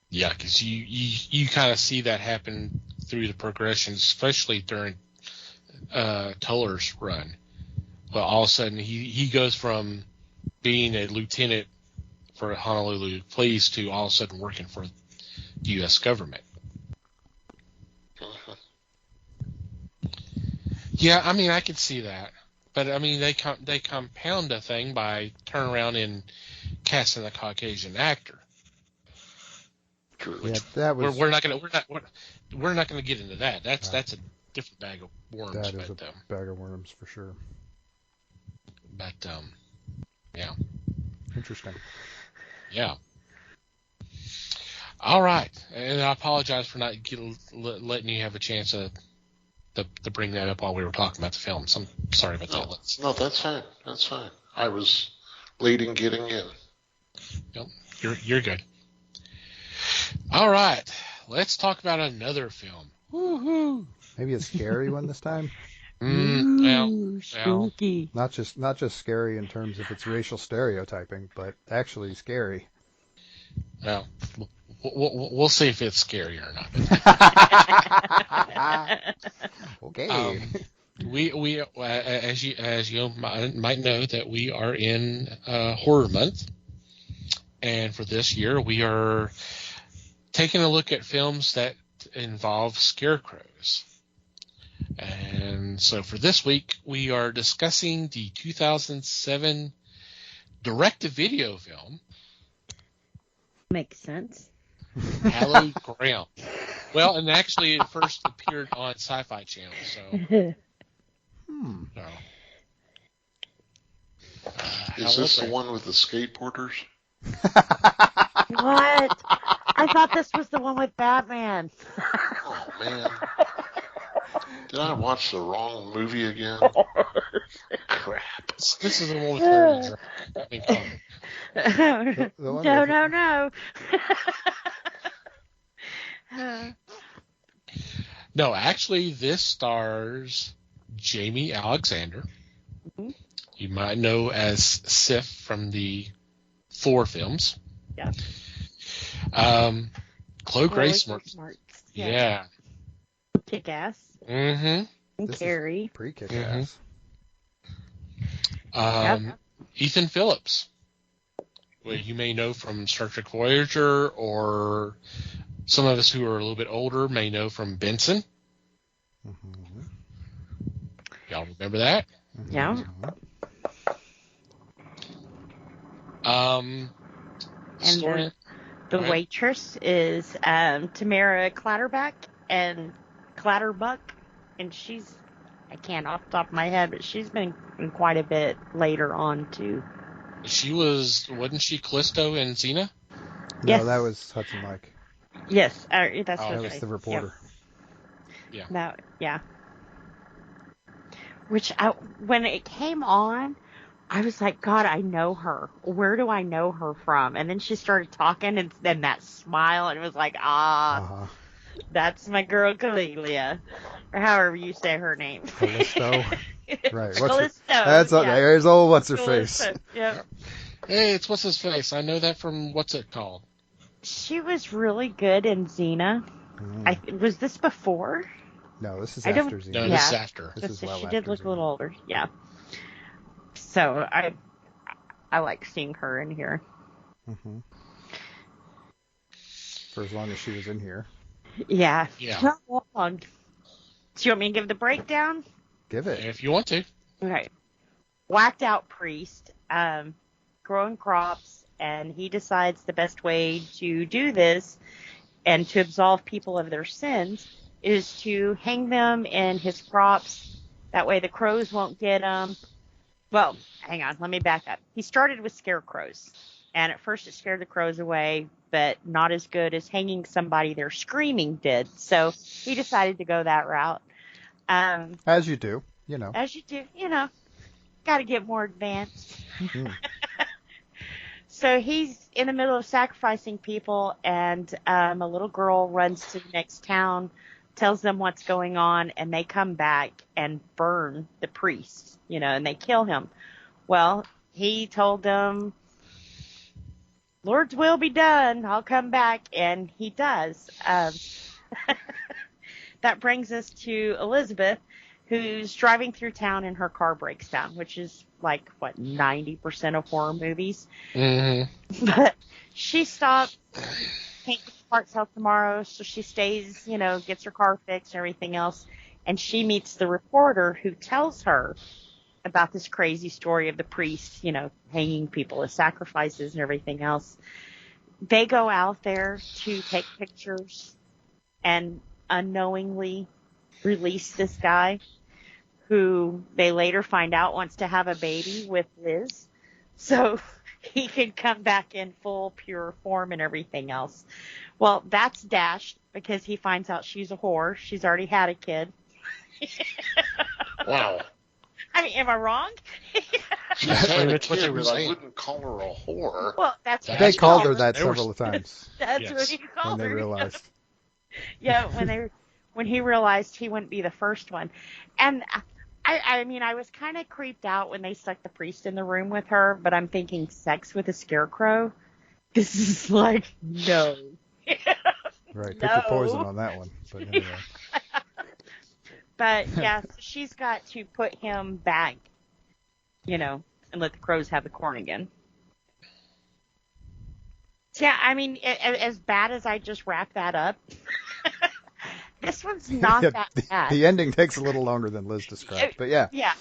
Yeah, because you kind of see that happen through the progression, especially during Tuller's run. Well, all of a sudden he goes from being a lieutenant for Honolulu Police to all of a sudden working for the U.S. government. Uh-huh. Yeah, I mean, I could see that. But, I mean, they compound a thing by turning around and casting a Caucasian actor. True. Yeah, that was. We're not gonna get into that. That's a different bag of worms. That is a bag of worms for sure. But yeah. Interesting. Yeah. All right, and I apologize for not letting you have a chance to bring that up while we were talking about the film. So I'm sorry about that. No, that's fine. That's fine. I was late in getting in. Nope, you're good. All right, let's talk about another film. Woohoo! Maybe a scary one this time. Spooky. Not just scary in terms of its racial stereotyping, but actually scary. Well, we'll see if it's scary or not. Okay. We as you might know, that we are in horror month, and for this year we are taking a look at films that involve scarecrows. And so for this week, we are discussing the 2007 direct-to-video film. Makes sense. Hallowed Ground. Well, and actually it first appeared on Sci-Fi Channel. So. Is this the one with the skateboarders? What? I thought this was the one with Batman. Oh, man. Did I watch the wrong movie again? Crap. This is the one with Harry. No. No, actually, this stars Jamie Alexander. Mm-hmm. You might know as Sif from the Thor films. Yeah. Chloe Grace Moretz. Yeah. Kick-Ass. Mm-hmm. And Carrie. Pre-Kick-Ass. Ethan Phillips. Well, you may know from Star Trek Voyager, or some of us who are a little bit older may know from Benson. Mm-hmm. Y'all remember that? Yeah. And the waitress is Tamara Clatterbuck, and she's, I can't off the top of my head, but she's been in quite a bit later on too. Wasn't she Callisto in Xena? No, that was Hudson Mike. Yes, that's Oh, That what was I- the reporter. Yeah. No, yeah. Which when it came on, I was like, God, I know her. Where do I know her from? And then she started talking, and then that smile, and it was like, Uh-huh. that's my girl Calelia, or however you say her name. Callisto. Right. Callisto. That's yeah. There's old what's her face. Callisto. Yep. Hey, it's what's his face? I know that from what's it called? She was really good in Xena. Was this before? No, this is I don't- after Xena. No, Yeah. this is after. This is She well did after look a Xena. little older. Yeah. So I like seeing her in here. Mm-hmm. For as long as she was in here. Yeah. Yeah. Not long. Do you want me to give the breakdown? Give it. If you want to. Okay. Whacked out priest, growing crops, and he decides the best way to do this and to absolve people of their sins is to hang them in his crops. That way the crows won't get them. Well, hang on, let me back up. He started with scarecrows, and at first it scared the crows away, but not as good as hanging somebody there screaming did. So he decided to go that route. As you do, you know. As you do, got to get more advanced. Mhm. So he's in the middle of sacrificing people, and a little girl runs to the next town, tells them what's going on, and they come back and burn the priest, and they kill him. Well, he told them, Lord's will be done. I'll come back, and he does. That brings us to Elizabeth, who's driving through town and her car breaks down, which is like, 90% of horror movies. Mm-hmm. But she stopped, can't get the parts out tomorrow, so she stays, gets her car fixed and everything else. And she meets the reporter who tells her about this crazy story of the priest, hanging people as sacrifices and everything else. They go out there to take pictures and unknowingly release this guy who they later find out wants to have a baby with Liz. So he can come back in full pure form and everything else. Well, that's dashed because he finds out she's a whore. She's already had a kid. Wow. I mean, am I wrong? She's had a That's what they kid, were but I saying. wouldn't call her a whore. Well, that's They what They he called her called that They were- several times That's Yes. what he when called they her. realized. Yeah, when he realized he wouldn't be the first one. And I mean, I was kind of creeped out when they stuck the priest in the room with her, but I'm thinking sex with a scarecrow? This is like, no. Right. Pick No. your poison on that one. But anyway. But yeah, so she's got to put him back, and let the crows have the corn again. So, yeah, I mean, as bad as I just wrapped that up, this one's not Yeah, that bad. the ending takes a little longer than Liz described. But yeah. Yeah.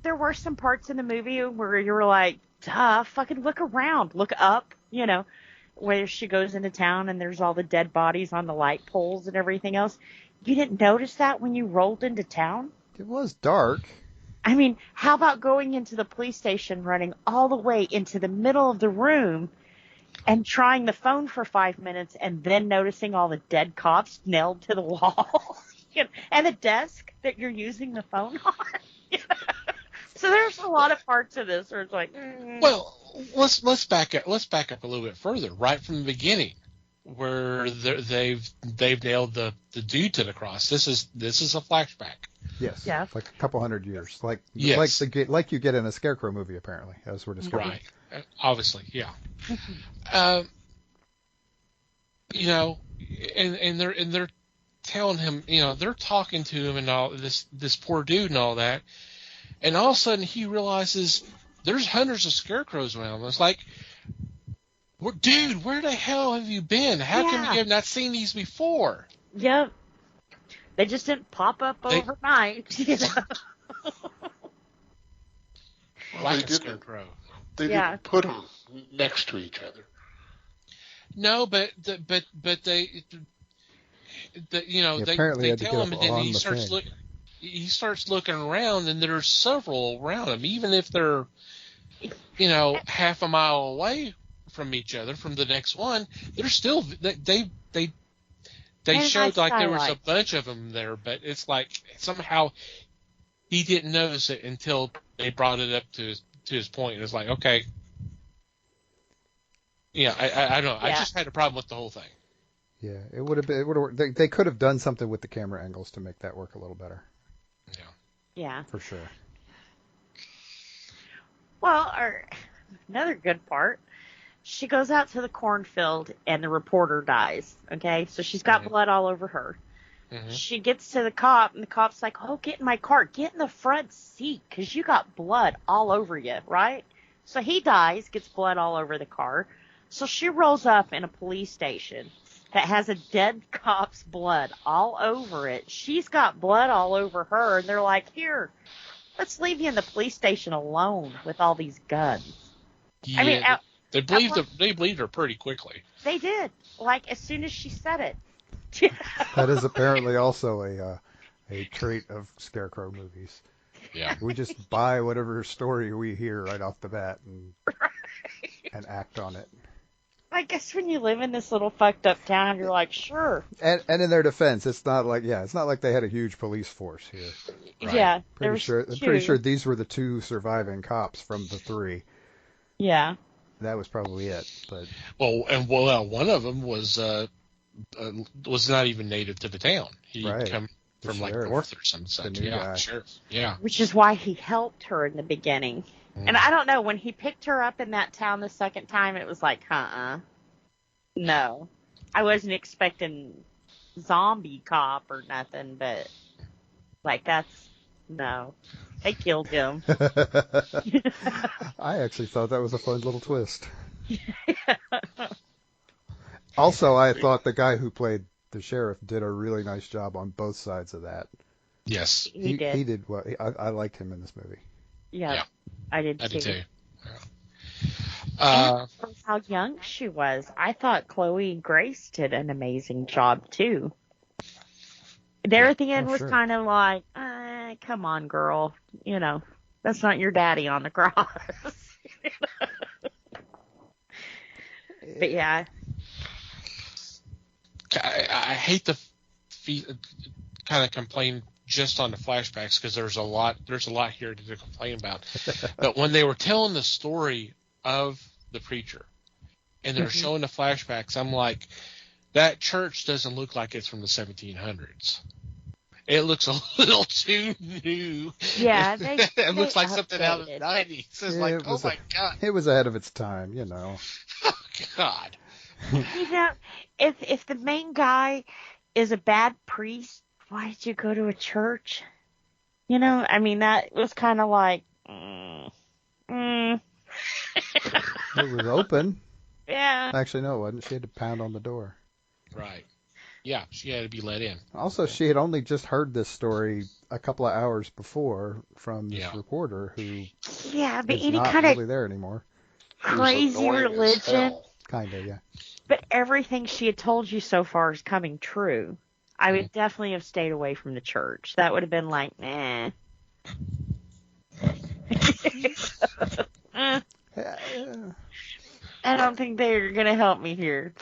There were some parts in the movie where you were like, duh, fucking look around, look up, where she goes into town and there's all the dead bodies on the light poles and everything else. You didn't notice that when you rolled into town? It was dark. I mean, how about going into the police station, running all the way into the middle of the room and trying the phone for 5 minutes and then noticing all the dead cops nailed to the wall and the desk that you're using the phone on? So there's a lot of parts of this where it's like, Well, let's back up. Let's back up a little bit further, right from the beginning, where they've nailed the dude to the cross. This is a flashback. Yes. Yeah. It's like a couple hundred years. Like Yes. like you get in a Scarecrow movie, apparently, as we're discovering. Right. Obviously, yeah. And they're telling him, they're talking to him and all this poor dude and all that, and all of a sudden he realizes there's hundreds of scarecrows around him. It's like, dude, where the hell have you been? How come Yeah. you have not seen these before? yep. They just didn't pop up overnight. Like they a didn't. scarecrow. They Yeah. didn't put them next to each other. No, but they apparently had to tell get him, up and then on he the starts thing. he starts looking around, and there's several around him, even if they're half a mile away from each other from the next one, they're still they And showed nice like there was a skylight. bunch of them there, but it's like somehow he didn't notice it until they brought it up to his point, and it's like, okay, yeah, I don't know. I Yeah. just had a problem with the whole thing. Yeah, it would have been. It would have. They could have done something with the camera angles to make that work a little better, Yeah. for sure. Well, another good part, she goes out to the cornfield and the reporter dies. Okay, so she's got Mhm. blood all over her. Mm-hmm. She gets to the cop, and the cop's like, "Oh, get in my car. Get in the front seat, 'cause you got blood all over you, right?" So he dies, gets blood all over the car. So she rolls up in a police station that has a dead cop's blood all over it. She's got blood all over her, and they're like, "Here, let's leave you in the police station alone with all these guns." Yeah, I mean, they believed her pretty quickly. they did. Like, as soon as she said it. That is apparently also a trait of Scarecrow movies. Yeah. We just buy whatever story we hear right off the bat and act on it. I guess when you live in this little fucked up town, you're like, sure. And in their defense, it's not like they had a huge police force here. Right. Yeah. there I'm was pretty two. sure these were the 2 surviving cops from the 3. Yeah. That was probably it. But One of them was not even native to the town. He'd Right. come The from like sheriff. north or some such. new Yeah, guy. sheriff. Yeah. Which is why he helped her in the beginning. Mm. And I don't know, when he picked her up in that town the second time, it was like, no. I wasn't expecting zombie cop or nothing, but like, no. They killed him. I actually thought that was a fun little twist. Also, I thought the guy who played the sheriff did a really nice job on both sides of that. Yes, He did. He did what I liked him in this movie. Yeah. I did I too. did too. And for how young she was, I thought Chloe Grace did an amazing job too. There at the end was sure. kind of like, come on, girl. That's not your daddy on the cross. But yeah, I hate to kind of complain just on the flashbacks because there's a lot here to complain about. But when they were telling the story of the preacher and they're showing the flashbacks, I'm like, that church doesn't look like it's from the 1700s. It looks a little too new. yeah, it looks like something out of the updated. 90s. It's Yeah, like, it oh was my God. It was ahead of its time, Oh God. If the main guy is a bad priest, why did you go to a church? I mean, that was kind of like, It was open. yeah. Actually, no, it wasn't. She had to pound on the door. Right. Yeah, she had to be let in. Also, she had only just heard this story a couple of hours before from this Yeah. reporter who Yeah, but is any not kind really of there anymore. It was crazy annoying as religion. hell. Kinda, yeah. But everything she had told you so far is coming true. I would definitely have stayed away from the church. That would have been like, eh. Yeah. I don't think they're going to help me here.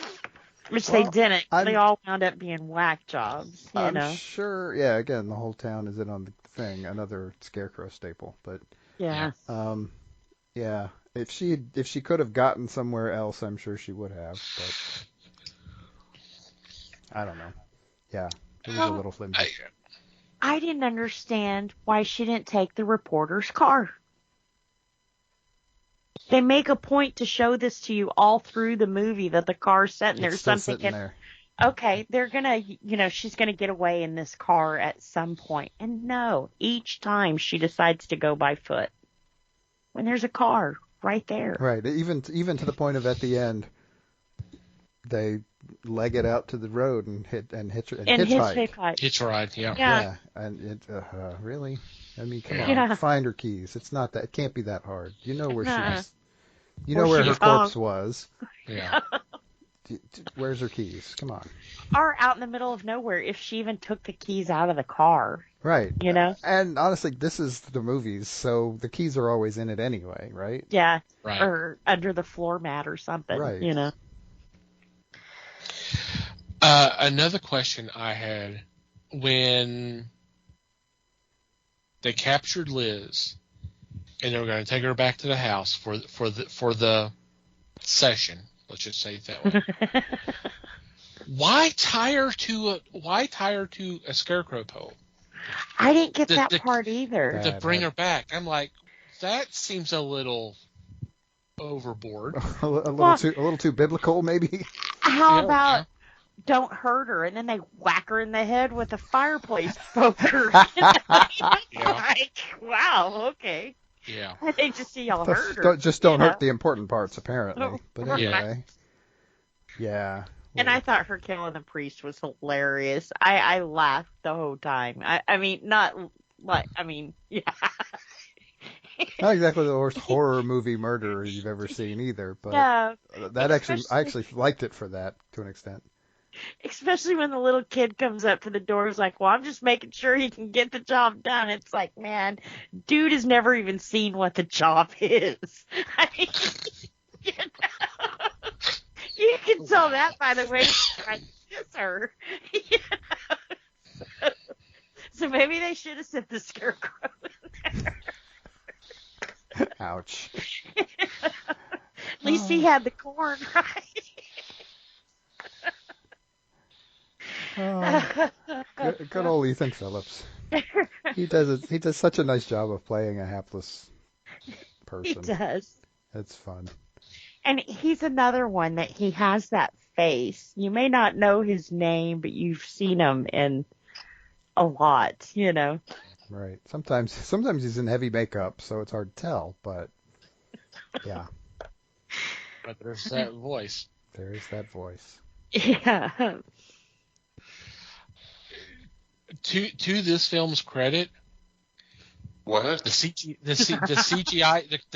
Which they Well, didn't. I'm- They all wound up being whack jobs, you I'm know. sure. Yeah, again, the whole town is in on the thing. Another Scarecrow staple, but Yeah. yeah. If she could have gotten somewhere else, I'm sure she would have. But I don't know. Yeah, it was a little flimsy. I didn't understand why she didn't take the reporter's car. They make a point to show this to you all through the movie that the car's sitting there. It's still Something sitting there. okay, they're gonna, she's gonna get away in this car at some point. And no, each time she decides to go by foot. When there's a car right there. Right. Even to the point of at the end, they leg it out to the road and hitchhike. Hitchhike. Hitch ride, yeah. Yeah. And it really. I mean, come on, Yeah. find her keys. It's not that. It can't be that hard. You know where Nuh-uh. she's. You know where her she's corpse was. Yeah. Where's her keys? Come on. Or out in the middle of nowhere, if she even took the keys out of the car. Right. You know? And honestly, this is the movies, so the keys are always in it anyway, right? Yeah. Right. Or under the floor mat or something. Right. You know? Another question I had, when they captured Liz and they were going to take her back to the house for the session, let's just say it that way. Why tie her to a scarecrow pole? I didn't get that part either. To bring her back. I'm like, that seems a little overboard. a little too biblical, maybe. How about don't hurt her, and then they whack her in the head with a fireplace poker? Like, wow, okay. Yeah. I hate to see y'all hurt her. Don't hurt the important parts, apparently. But anyway. Yeah. And I thought her killing the priest was hilarious. I laughed the whole time. I mean, not like, yeah. Not exactly the worst horror movie murder you've ever seen either, but no, I actually liked it for that to an extent. Especially when the little kid comes up to the door, he's like, well, I'm just making sure he can get the job done. It's like, man, dude has never even seen what the job is. I mean, you can tell that by the way I kiss her. So maybe they should have sent the scarecrow in there. Ouch. At least he had the corn, right? Good old Ethan Phillips. He does such a nice job of playing a hapless person. He does. It's fun. And he's another one that he has that face. You may not know his name, but you've seen him in a lot, you know. Right. Sometimes he's in heavy makeup, so it's hard to tell, but yeah. But there's that voice. There is that voice. Yeah. To this film's credit, What? the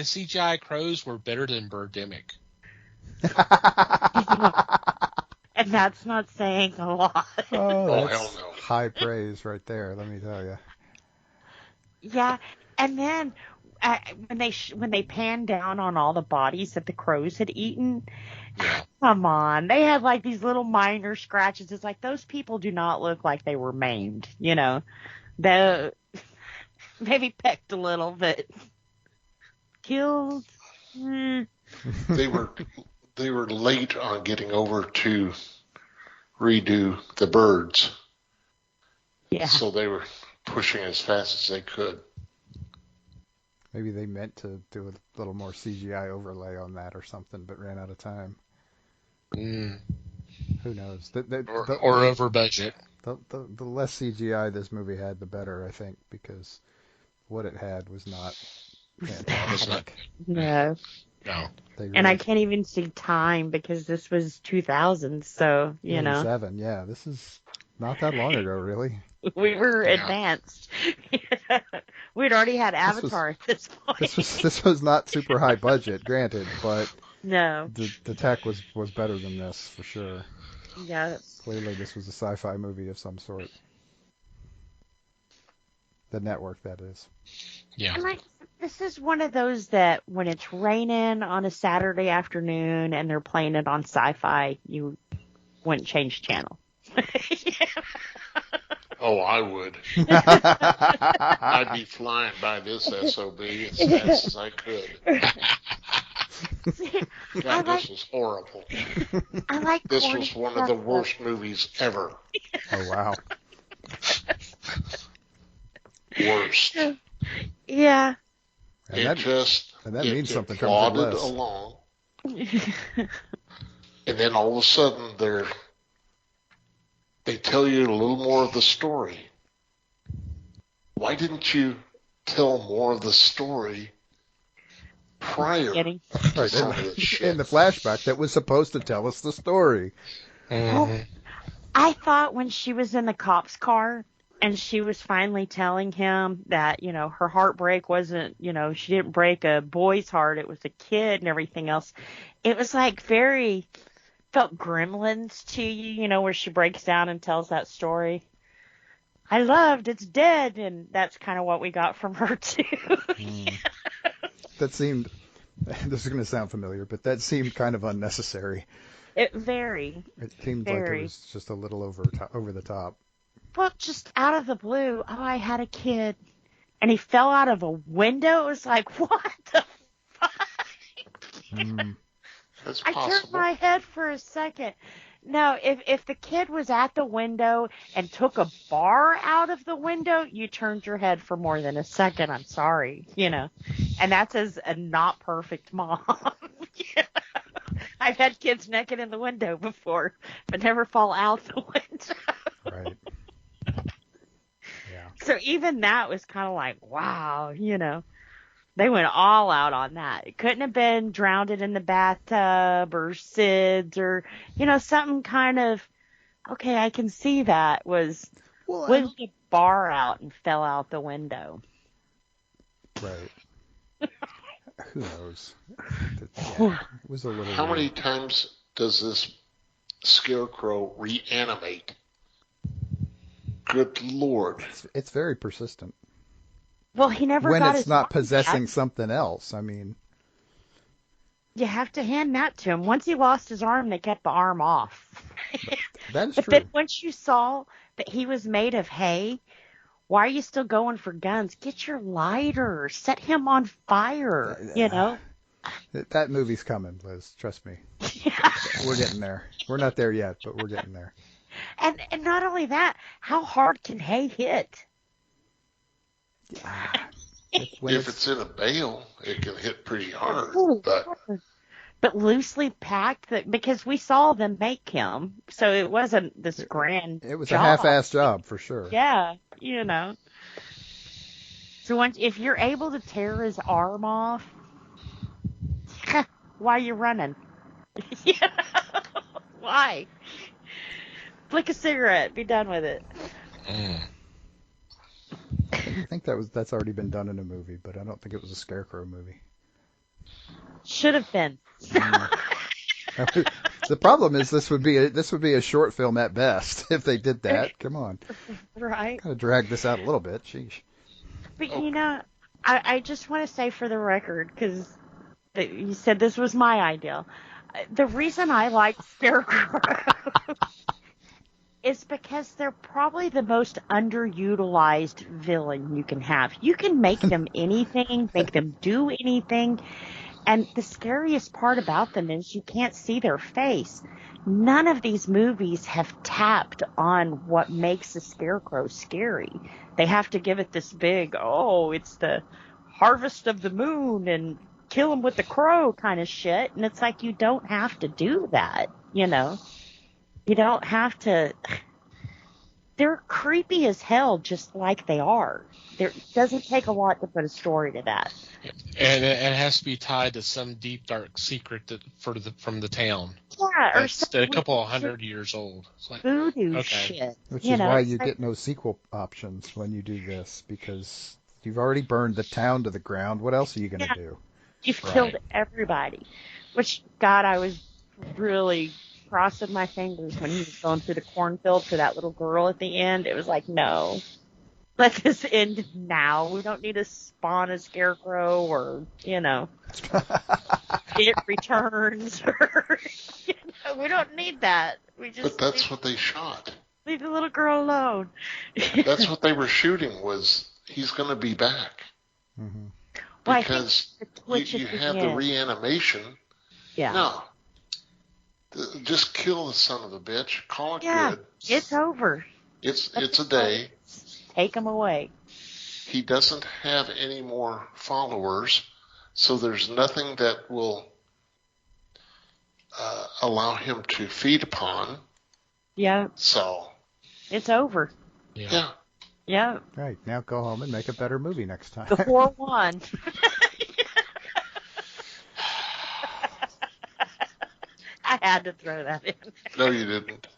CGI crows were better than Birdemic. And that's not saying a lot. Oh, that's hell no. high praise right there, let me tell you. Yeah, and then when they panned down on all the bodies that the crows had eaten, come on, they had like these little minor scratches. It's like those people do not look like they were maimed, you know. They maybe pecked a little, but killed. They were late on getting over to redo the birds. Yeah. So they were pushing as fast as they could. Maybe they meant to do a little more CGI overlay on that or something, but ran out of time. Who knows? Or over budget. The less CGI this movie had, the better, I think, because what it had was not fantastic. No. Really, And I can't even see time because this was 2000, so, you know. 7, yeah. This is not that long ago, really. We were advanced. We'd already had Avatar at this point. This was not super high budget, granted, but no. The tech was better than this, for sure. Yeah. Clearly this was a sci-fi movie of some sort. The Network, that is. Yeah. And this is one of those that when it's raining on a Saturday afternoon and they're playing it on Sci-Fi, you wouldn't change channel. Oh, I would. I'd be flying by this SOB as fast as I could. God, this was horrible. I like this was one of the worst movies ever. Oh, wow. Worst. Yeah. And that means something comes from this. Along. And then all of a sudden they tell you a little more of the story. Why didn't you tell more of the story prior to some of this shit? In the flashback that was supposed to tell us the story. Well, I thought when she was in the cop's car and she was finally telling him that, you know, her heartbreak wasn't, you know, she didn't break a boy's heart, it was a kid and everything else. It was like very felt Gremlins to you, where she breaks down and tells that story. I loved, it's dead, and that's kind of what we got from her too. That seemed, this is going to sound familiar, but that seemed kind of unnecessary. It seemed like it was just a little over the top. Well, just out of the blue, I had a kid, and he fell out of a window. It was like, what the fuck? That's I possible. turned my head for a second. No, if the kid was at the window and took a bar out of the window, you turned your head for more than a second. I'm sorry, And that's as a not perfect mom. I've had kids naked in the window before, but never fall out the window. Right. Yeah. So even that was kind of like, wow, They went all out on that. It couldn't have been drowned in the bathtub or SIDS or, something kind of, okay, I can see that was whipped a bar out and fell out the window. Right. Who knows? Yeah, it was a little. How many times does this scarecrow reanimate? Good Lord. It's very persistent. Well, he never when got it's his not arm possessing back. something else. I mean, you have to hand that to him. Once he lost his arm, they kept the arm off. that is but true. then once you saw that he was made of hay, why are you still going for guns? Get your lighter. Set him on fire. That movie's coming, Liz. Trust me. We're getting there. We're not there yet, but we're getting there. And not only that, how hard can hay hit? If it's in a bale, it can hit pretty hard. But loosely packed, because we saw them make him, so it wasn't this grand. It was job. a half-assed job for sure. Yeah, So if you're able to tear his arm off, why are you running? Why? Flick a cigarette. Be done with it. I think that's already been done in a movie, but I don't think it was a Scarecrow movie. Should have been. The problem is this would be a short film at best if they did that. Come on. Right. Gotta drag this out a little bit. Sheesh. But I just want to say for the record, because you said this was my idea. The reason I like Scarecrow is because they're probably the most underutilized villain you can have. You can make them anything, make them do anything, and the scariest part about them is you can't see their face. None of these movies have tapped on what makes a Scarecrow scary. They have to give it this big, it's the harvest of the moon and kill him with the crow kind of shit, and it's like you don't have to do that, You don't have to. They're creepy as hell, just like they are. It doesn't take a lot to put a story to that. And it has to be tied to some deep, dark secret from the town. Yeah, that's a couple of 100 years old. It's like, voodoo shit. Which is why you get no sequel options when you do this, because you've already burned the town to the ground. What else are you going to do? You've killed everybody. Which, God, I was really crossing my fingers when he was going through the cornfield for that little girl at the end. It was like, no. Let this end now. We don't need to spawn a Scarecrow or, it returns. Or, we don't need that. But that's what they shot. Leave the little girl alone. That's what they were shooting was he's going to be back. Mm-hmm. Because you have the reanimation. Yeah. No. Just kill the son of a bitch. Call it good. It's over. It's a day. Take him away. He doesn't have any more followers, so there's nothing that will allow him to feed upon. Yeah. So. It's over. Yeah. Yeah. Right. Now go home and make a better movie next time. The 4-1. I had to throw that in. No, you didn't.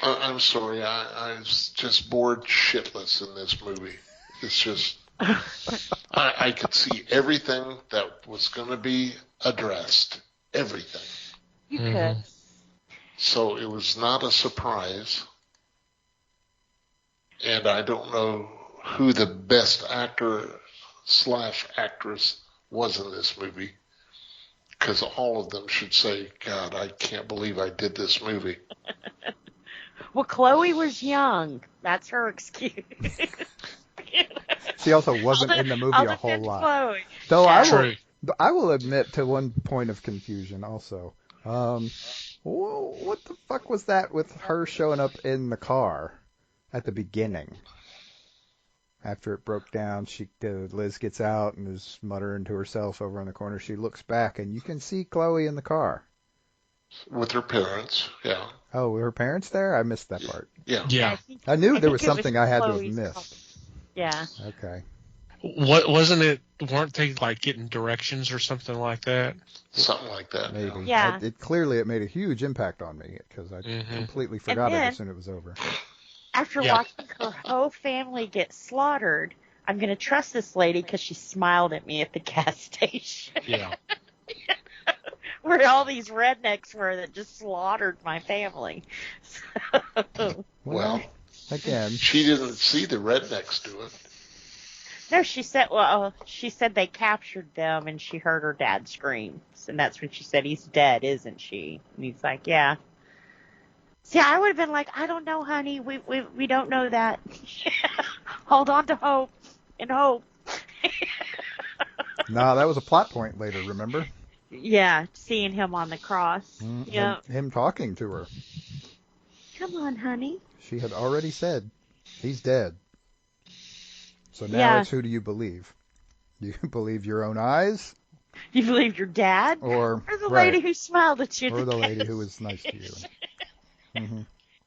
I'm sorry. I was just bored shitless in this movie. It's just I could see everything that was going to be addressed. Everything. You could. So it was not a surprise. And I don't know who the best actor / actress was in this movie, because all of them should say, God, I can't believe I did this movie. Well, Chloe was young. That's her excuse. She also wasn't in the movie I'll a whole defend lot. Chloe. Though Yeah. I will admit to one point of confusion also. What the fuck was that with her showing up in the car at the beginning? After it broke down, Liz gets out and is muttering to herself over in the corner. She looks back, and you can see Chloe in the car. With her parents, yeah. Oh, were her parents there? I missed that part. Yeah. I knew there was something I had to have missed. Yeah. Okay. Weren't they like getting directions or something like that? Something like that. Maybe. Yeah. It made a huge impact on me because I completely forgot it as soon as it was over. After watching her whole family get slaughtered, I'm going to trust this lady because she smiled at me at the gas station. Yeah. Where all these rednecks were that just slaughtered my family. Well, again, she didn't see the rednecks do it. No, she said they captured them and she heard her dad scream. And that's when she said, he's dead, isn't she? And he's like, yeah. See, I would have been like, I don't know, honey. We don't know that. Hold on to hope and hope. No, that was a plot point later, remember? Yeah, seeing him on the cross. Yeah. Him talking to her. Come on, honey. She had already said, he's dead. So now it's who do you believe? Do you believe your own eyes? You believe your dad? Or the lady who smiled at you? Or the lady who was nice to you.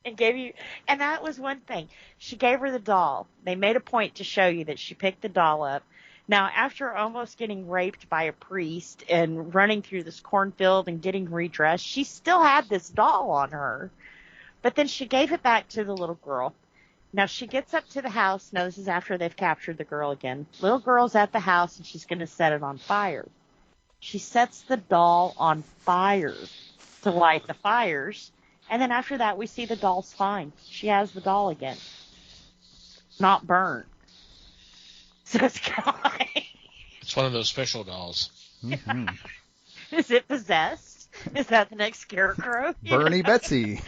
And gave you, and that was one thing. She gave her the doll. They made a point to show you that she picked the doll up. Now, after almost getting raped by a priest and running through this cornfield and getting redressed, she still had this doll on her. But then she gave it back to the little girl. Now, she gets up to the house. Now, this is after they've captured the girl again. Little girl's at the house, and she's going to set it on fire. She sets the doll on fire to light the fires. And then after that, we see the doll's fine. She has the doll again. Not burnt. So it's kind of like... It's one of those special dolls. Mm-hmm. Is it possessed? Is that the next scarecrow? Bernie Betsy.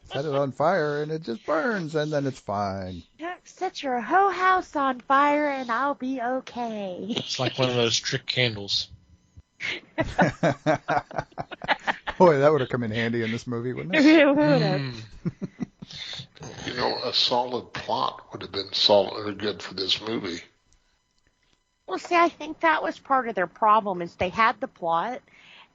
Set it on fire and it just burns and then it's fine. Set your whole house on fire and I'll be okay. It's like one of those trick candles. Boy, that would have come in handy in this movie, wouldn't it? It would have. You know, a solid plot would have been solid or good for this movie. Well, see, I think that was part of their problem is they had the plot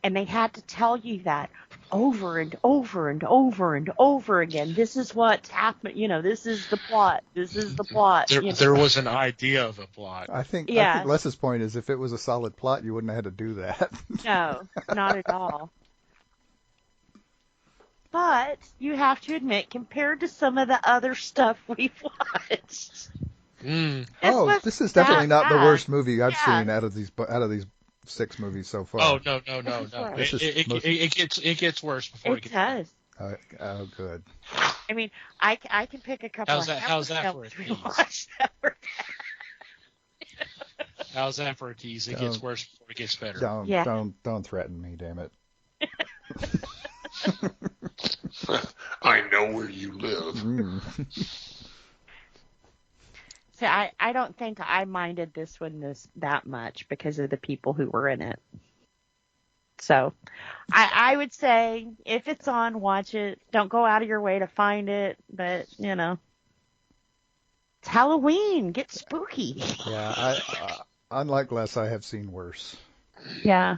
and they had to tell you that over and over and over and over again. This is what's happening. You know, this is the plot. This is the plot. There was an idea of a plot. I think Les's point is if it was a solid plot, you wouldn't have had to do that. No, not at all. But you have to admit, compared to some of the other stuff we've watched, this is definitely not the worst movie I've seen out of these 6 movies so far. Oh no! It gets worse before it gets does. Oh, good. I mean, I can pick a couple. How's that for a tease? How's that for a tease? It gets worse before it gets better. Don't threaten me, damn it. I know where you live. See, I don't think I minded this one that much because of the people who were in it. So, I would say if it's on, watch it. Don't go out of your way to find it, but you know, it's Halloween. Get spooky. Yeah, unlike Les, I have seen worse. Yeah.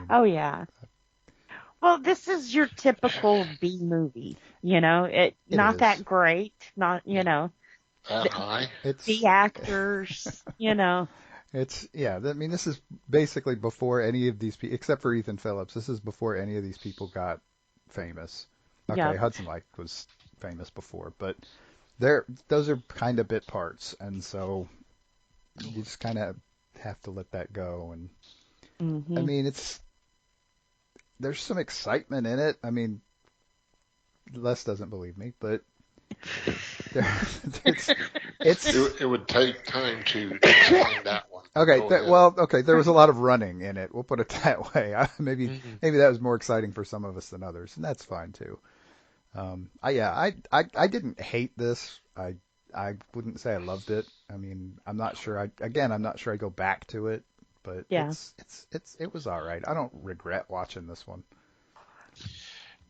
Oh yeah. Well, this is your typical B movie, you know. It not is. That great, not you know. The actors, you know. It's I mean, this is basically before any of these people, except for Ethan Phillips. This is before any of these people got famous. Okay, Hudson Light was famous before, but those are kind of bit parts, and so you just kind of have to let that go. And I mean, there's some excitement in it. I mean, Les doesn't believe me, but it would take time to explain that one. Okay, Go ahead. okay, there was a lot of running in it. We'll put it that way. Maybe that was more exciting for some of us than others, and that's fine too. I didn't hate this. I wouldn't say I loved it. I mean, I'm not sure I'd go back to it, but Yeah. it was all right. I don't regret watching this one.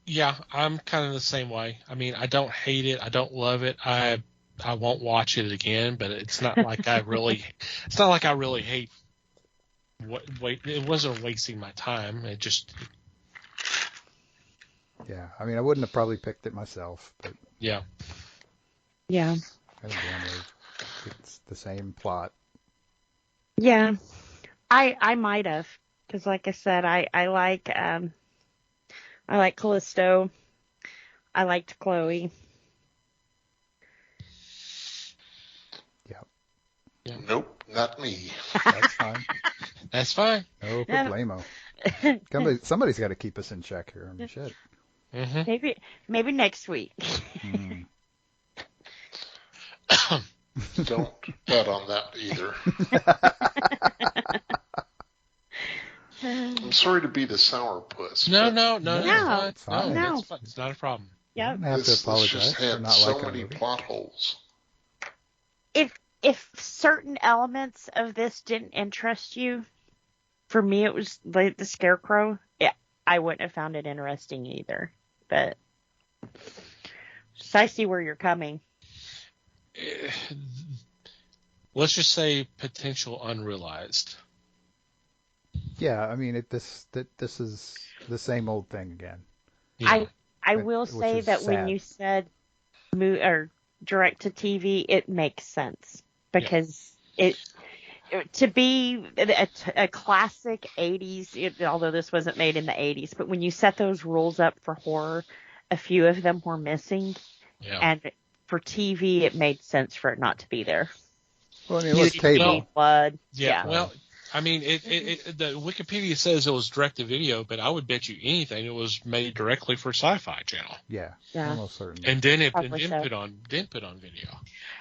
Yeah, I'm kind of the same way. I mean, I don't hate it. I don't love it. I won't watch it again, but it's not like I really hate it wasn't wasting my time. It just, Yeah, I mean, I wouldn't have probably picked it myself, but yeah. Yeah. evidently it's the same plot. Yeah. I might have, because like I said, I like Callisto. I liked Chloe. Yeah, Nope, not me. that's fine. That's fine. No problemo. Somebody's got to keep us in check here. I mean, shit. Mm-hmm. Maybe next week. Don't bet on that either. I'm sorry to be the sourpuss. No, No. it's fine. No. It's fine. It's not a problem. Yeah. I don't have This to apologize just for had not so liking a many movie. plot holes. If certain elements of this didn't interest you, for me it was like the Scarecrow. Yeah, I wouldn't have found it interesting either. But so I see where you're coming. Let's just say potential unrealized. Yeah, I mean, this is the same old thing again. Yeah. I will Which say is that when sad. you said or direct to TV, it makes sense because it to be a classic 80s, although this wasn't made in the 80s, but when you set those rules up for horror, a few of them were missing, and for TV, it made sense for it not to be there. Well, I mean, it was cable. Blood. Yeah. Well, I mean, the Wikipedia says it was direct to video, but I would bet you anything it was made directly for Sci-Fi Channel. Yeah, Yeah. almost certainly. And then Probably so. put on video.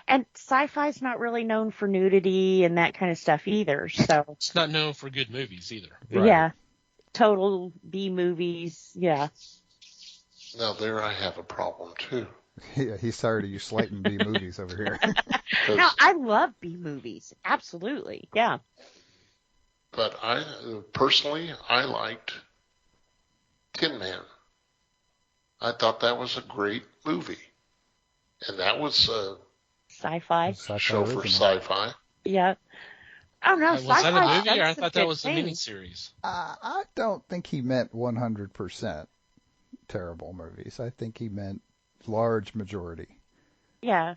And Sci-Fi's not really known for nudity and that kind of stuff either. So It's not known for good movies either. Right. yeah, total B movies. Yeah. Now there I have a problem too. Yeah, he's tired of you slating B movies over here. 'Cause- Now I love B movies. Absolutely. Yeah. But I personally liked Tin Man. I thought that was a great movie, and that was a Sci-Fi. Sci-fi show for original. sci-fi. Yeah. Oh no, Was that Sci-Fi a movie, or I does some thought that good was a things. miniseries? I don't think he meant 100% terrible movies. I think he meant large majority. Yeah.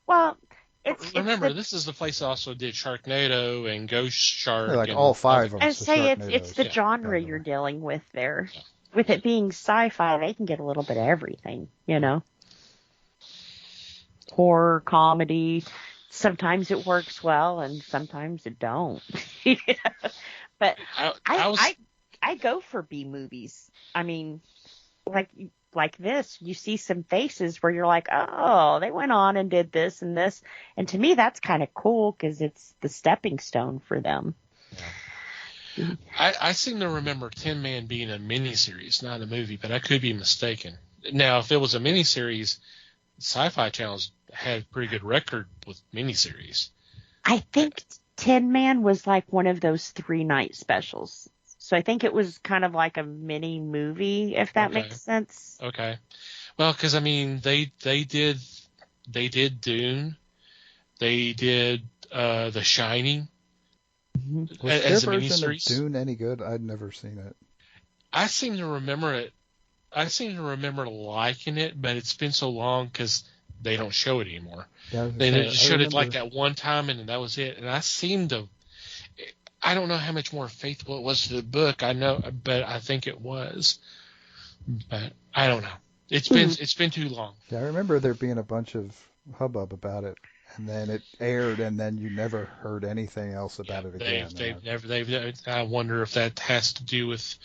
Well, Remember, this is the place that also did Sharknado and Ghost Shark. They're like and all five of them. And say it's the Yeah. genre you're dealing with there. With it being sci-fi, they can get a little bit of everything, you know. Horror, comedy. Sometimes it works well, and sometimes it don't. But I go for B movies. I mean, like this, you see some faces where you're like, oh, they went on and did this and this. And to me, that's kind of cool because it's the stepping stone for them. Yeah. I seem to remember Tin Man being a miniseries, not a movie, but I could be mistaken. Now, if it was a miniseries, Sci-Fi Channel's had a pretty good record with miniseries. I think Tin Man was like one of those 3-night specials. So I think it was kind of like a mini movie, if that makes sense. Okay. Well, because I mean, they did Dune, they did The Shining Was as a their version of miniseries. Dune any good? I'd never seen it. I seem to remember it. I seem to remember liking it, but it's been so long because they don't show it anymore. Yeah, I was gonna They say, just I showed it remember- like that one time, and that was it. And I seem to. I don't know how much more faithful it was to the book. I know, but I think it was. But I don't know. It's been too long. Yeah, I remember there being a bunch of hubbub about it, and then it aired, and then you never heard anything else about it again. I wonder if that has to do with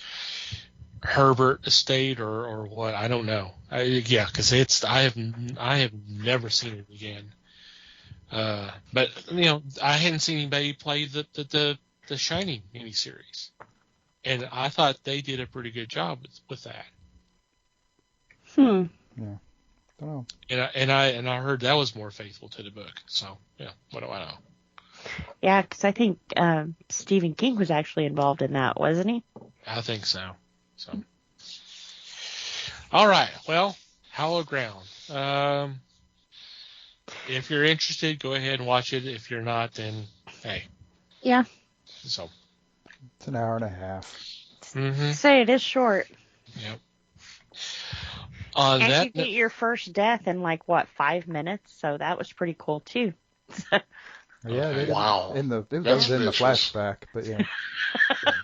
Herbert estate or what. I don't know. Because I have never seen it again. But I hadn't seen anybody play the Shining miniseries, and I thought they did a pretty good job with that. Yeah. Don't know. And I heard that was more faithful to the book. So what do I know? Yeah, because I think Stephen King was actually involved in that, wasn't he? I think so. So, all right. Well, Hallowed Ground. If you're interested, go ahead and watch it. If you're not, then hey. Yeah. So. It's an hour and a half. Mm-hmm. Say it is short. Yep. And you get your first death in 5 minutes, so that was pretty cool too. Yeah. Wow. It was in the flashback, but yeah.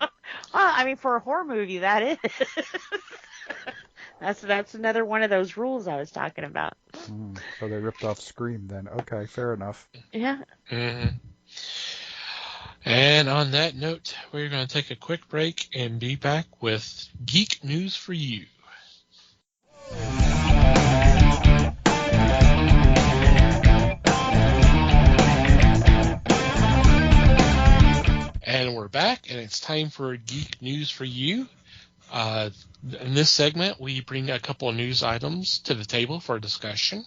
Well, I mean, for a horror movie, that is. That's another one of those rules I was talking about. So they ripped off Scream then. Okay, fair enough. Yeah. Mm-hmm. And on that note, we're going to take a quick break and be back with Geek News for You. And we're back, and it's time for Geek News for You. In this segment, we bring a couple of news items to the table for discussion.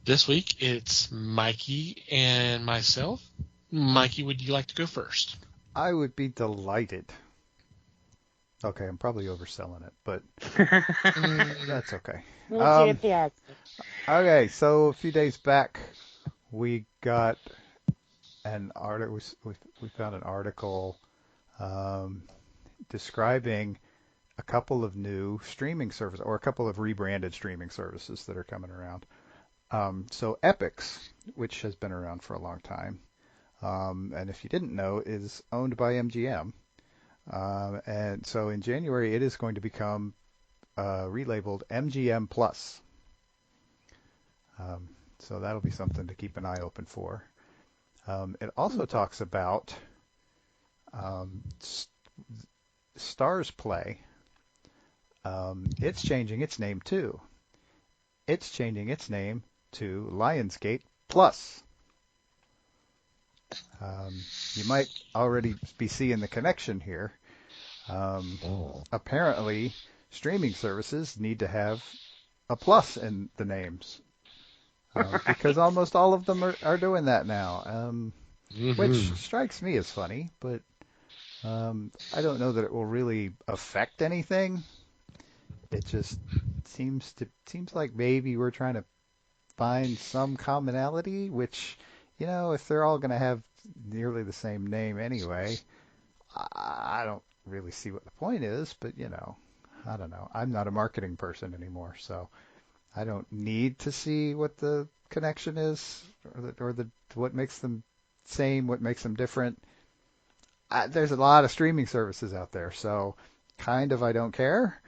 This week, it's Mikey and myself. Mikey, would you like to go first? I would be delighted. Okay, I'm probably overselling it, but that's okay. Okay, so a few days back, we got an article. We found an article describing a couple of new streaming services, or a couple of rebranded streaming services that are coming around. So Epix, which has been around for a long time, and if you didn't know, is owned by MGM. And so in January, it is going to become relabeled MGM Plus. So that'll be something to keep an eye open for. It also talks about Stars Play. It's changing its name too. It's changing its name to Lionsgate Plus. You might already be seeing the connection here. Apparently, streaming services need to have a plus in the names. Because almost all of them are doing that now, which strikes me as funny, but I don't know that it will really affect anything. It just seems like maybe we're trying to find some commonality, which, if they're all going to have nearly the same name anyway, I don't really see what the point is, but, I don't know. I'm not a marketing person anymore, so I don't need to see what the connection is or what makes them same, what makes them different. There's a lot of streaming services out there, so kind of I don't care.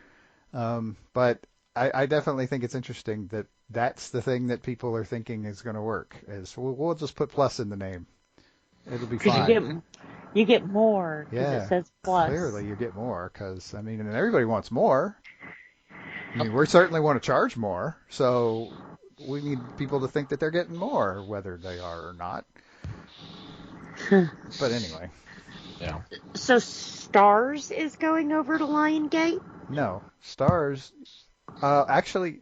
But I definitely think it's interesting that that's the thing that people are thinking is going to work, is we'll just put plus in the name. It'll be fine. You get more because it says plus. Clearly you get more because, and everybody wants more. We certainly want to charge more, so we need people to think that they're getting more, whether they are or not. But anyway. Yeah. So Stars is going over to Lionsgate? No, Stars. Actually,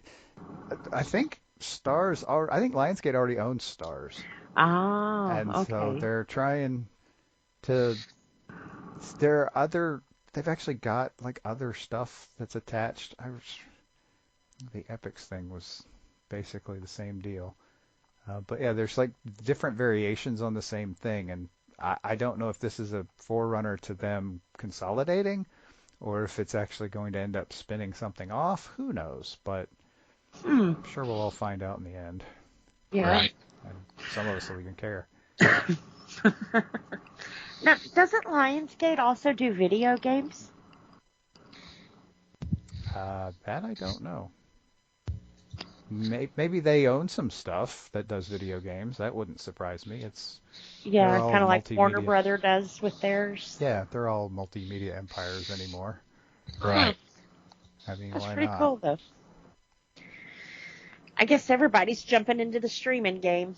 I think Stars. I think Lionsgate already owns Stars. Oh, and okay. So they're trying to. They've actually got other stuff that's attached. The Epix thing was basically the same deal. But yeah, there's different variations on the same thing, and I don't know if this is a forerunner to them consolidating, or if it's actually going to end up spinning something off. Who knows? But I'm sure we'll all find out in the end. Yeah. Right. And some of us will even care. Now, doesn't Lionsgate also do video games? That I don't know. maybe they own some stuff that does video games. That wouldn't surprise me. They're Yeah, all kind of like Warner multimedia. Brother does with theirs. Yeah, they're all multimedia empires anymore. Right. I mean, That's why pretty not? cool, though. I guess everybody's jumping into the streaming game.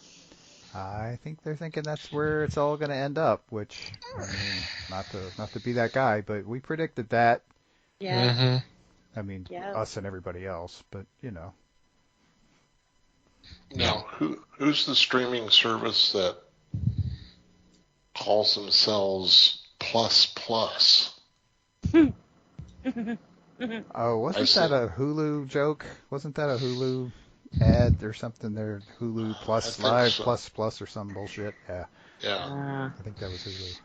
I think they're thinking that's where it's all going to end up. Which, I mean, not to be that guy, but we predicted that. Yeah. Mm-hmm. I mean, Yeah. us and everybody else. But you know, Now, who's the streaming service that calls themselves Plus Plus? oh, wasn't that a Hulu joke? Wasn't that a Hulu ad or something? There, Hulu Plus I think Live so. Plus or some bullshit. Yeah, Yeah. I think that was Hulu.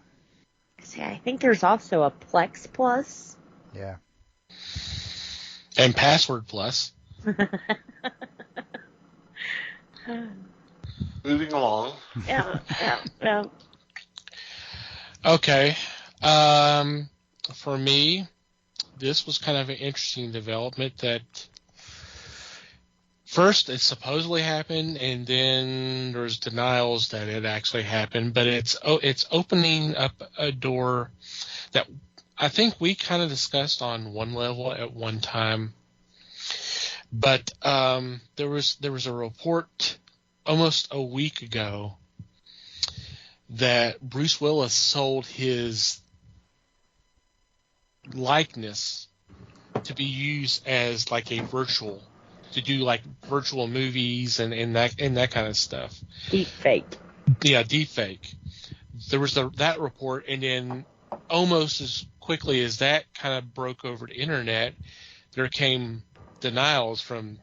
See, I think there's also a Plex Plus. Yeah. And Password Plus. Moving along. Yeah. Okay. For me, this was kind of an interesting development that first it supposedly happened, and then there's denials that it actually happened. But it's opening up a door that I think we kind of discussed on one level at one time. But there was a report almost a week ago that Bruce Willis sold his likeness to be used as like a virtual, to do like virtual movies and that kind of stuff. Deep fake. Yeah, deepfake. There was that report, and then almost as quickly as that kind of broke over the internet, there came denials from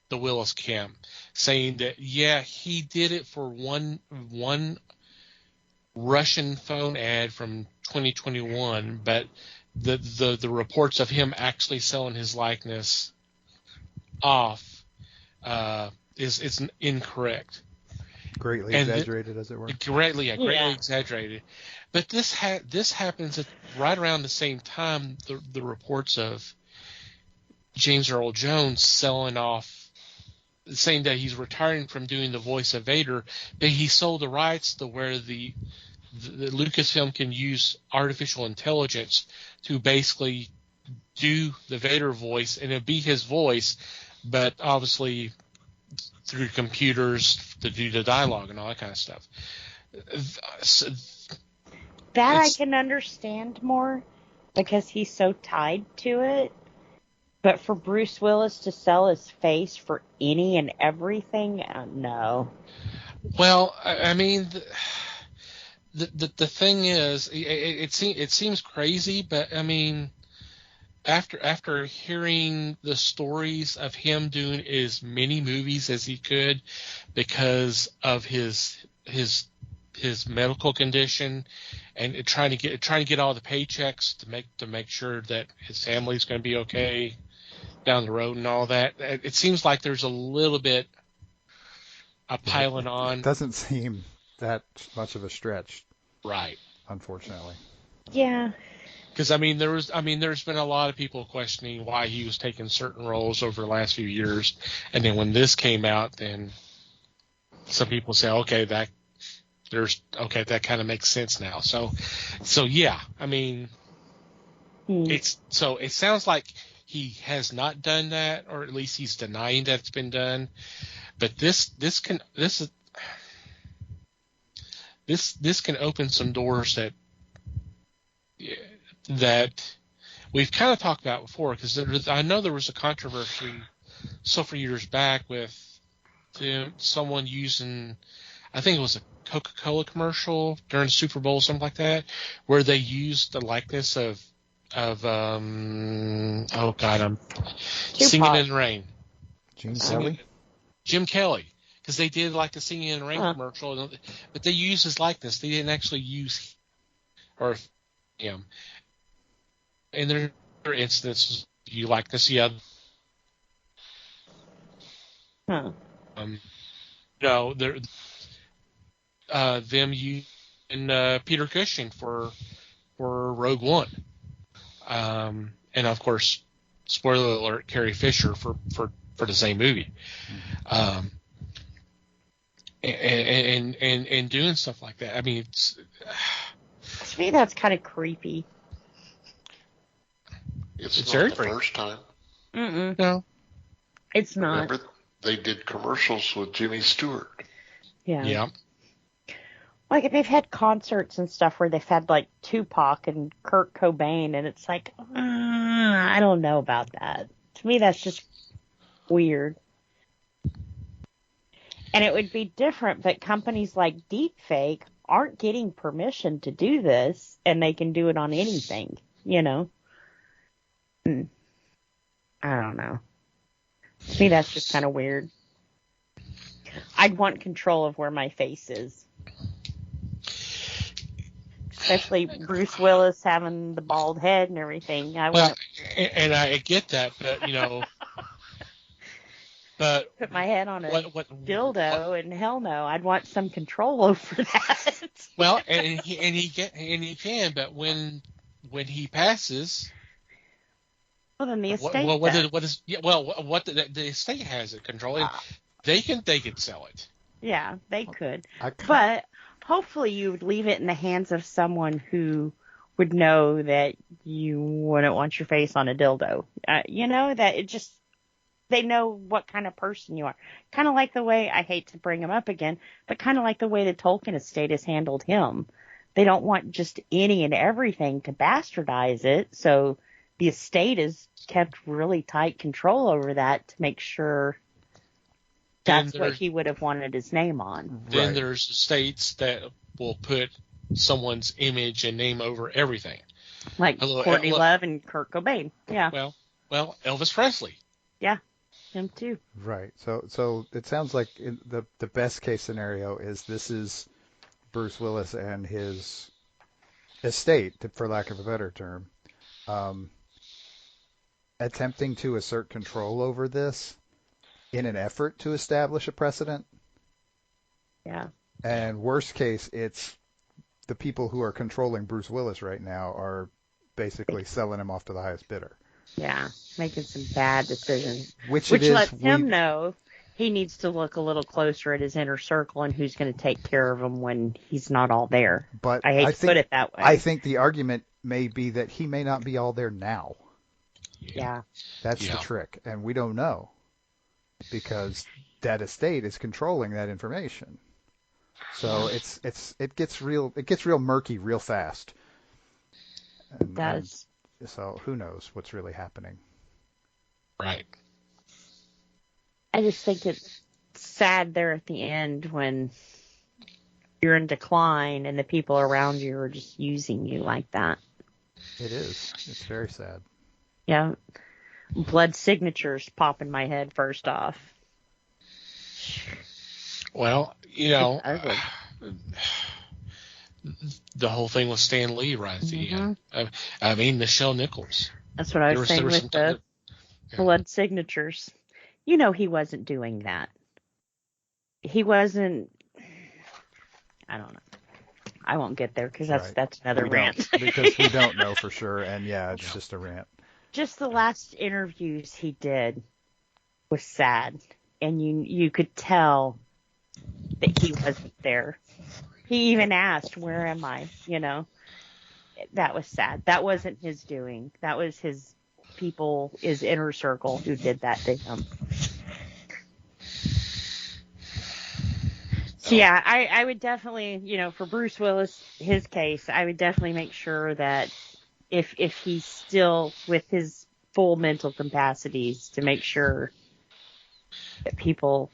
the Willis camp saying that he did it for one Russian phone ad from 2021, but the reports of him actually selling his likeness off is incorrect. Greatly exaggerated, as it were. Greatly exaggerated. But this happens right around the same time the reports of James Earl Jones selling off, saying that he's retiring from doing the voice of Vader, but he sold the rights to where the Lucasfilm can use artificial intelligence to basically do the Vader voice, and it'd be his voice, but obviously through computers to do the dialogue and all that kind of stuff. That I can understand more because he's so tied to it. But for Bruce Willis to sell his face for any and everything, no. Well, I mean, the thing is, it seems crazy, but I mean, after hearing the stories of him doing as many movies as he could because of his medical condition and trying to get all the paychecks to make sure that his family's going to be okay down the road and all that, it seems like there's a little bit of piling on. It doesn't seem that much of a stretch, right? Unfortunately. Yeah. Because there's been a lot of people questioning why he was taking certain roles over the last few years, and then when this came out, then some people say, okay, that kind of makes sense now. So yeah, I mean, it sounds like he has not done that, or at least he's denying that it's been done. But this can open some doors that we've kind of talked about before, because I know there was a controversy several years back with someone using, I think it was a Coca-Cola commercial during the Super Bowl, something like that, where they used the likeness of I'm Singing in the Rain. Jim Kelly, because they did like the Singing in the Rain commercial, but they used his likeness. They didn't actually use him. And there are instances you likeness, them using Peter Cushing for Rogue One. And of course, spoiler alert, Carrie Fisher for for the same movie. And doing stuff like that. I mean, it's To me, that's kind of creepy. It's not very the creepy. first time. Mm-mm. no, It's not. Remember, they did commercials with Jimmy Stewart. Yeah. Like, they've had concerts and stuff where they've had, like, Tupac and Kurt Cobain, and it's like, I don't know about that. To me, that's just weird. And it would be different, but companies like Deepfake aren't getting permission to do this, and they can do it on anything, you know? I don't know. To me, that's just kind of weird. I'd want control of where my face is. Especially Bruce Willis having the bald head and everything. Well, and I get that, but you know, but put my head on a what dildo, and hell no, I'd want some control over that. Well, and he can, but when he passes, well, then the estate. what the estate has it controlling. They can sell it. Yeah, they could, but hopefully you would leave it in the hands of someone who would know that you wouldn't want your face on a dildo. You know, that it just, they know what kind of person you are. Kind of like the way, I hate to bring him up again, but kind of like the way the Tolkien estate has handled him. They don't want just any and everything to bastardize it, so the estate has kept really tight control over that to make sure that's what he would have wanted his name on. Then Right. there's estates that will put someone's image and name over everything. Like Courtney Love and Kurt Cobain. Yeah. Well, Elvis Presley. Yeah. Him too. Right. So it sounds like the best case scenario is this is Bruce Willis and his estate, for lack of a better term, attempting to assert control over this in an effort to establish a precedent. Yeah. And worst case, it's the people who are controlling Bruce Willis right now are basically selling him off to the highest bidder. Yeah. Making some bad decisions. Which lets him know he needs to look a little closer at his inner circle and who's going to take care of him when he's not all there. But I hate to put it that way. I think the argument may be that he may not be all there now. Yeah. That's the trick. And we don't know because that estate is controlling that information. So it gets real murky real fast. It does. So who knows what's really happening. Right. I just think it's sad there at the end when you're in decline and the people around you are just using you like that. It is. It's very sad. Yeah. Blood signatures pop in my head first off. Well, you know, the whole thing with Stan Lee right at the end. I mean, Nichelle Nichols. That's what I was saying with the blood signatures. You know he wasn't doing that. He wasn't. I don't know. I won't get there because that's another rant. Because we don't know for sure, and it's just a rant. Just the last interviews he did was sad, and you could tell that he wasn't there. He even asked, "Where am I?" You know, that was sad. That wasn't his doing. That was his people, his inner circle, who did that to him. So yeah, I would definitely, you know, for Bruce Willis, his case, I would definitely make sure that if he's still with his full mental capacities, to make sure that people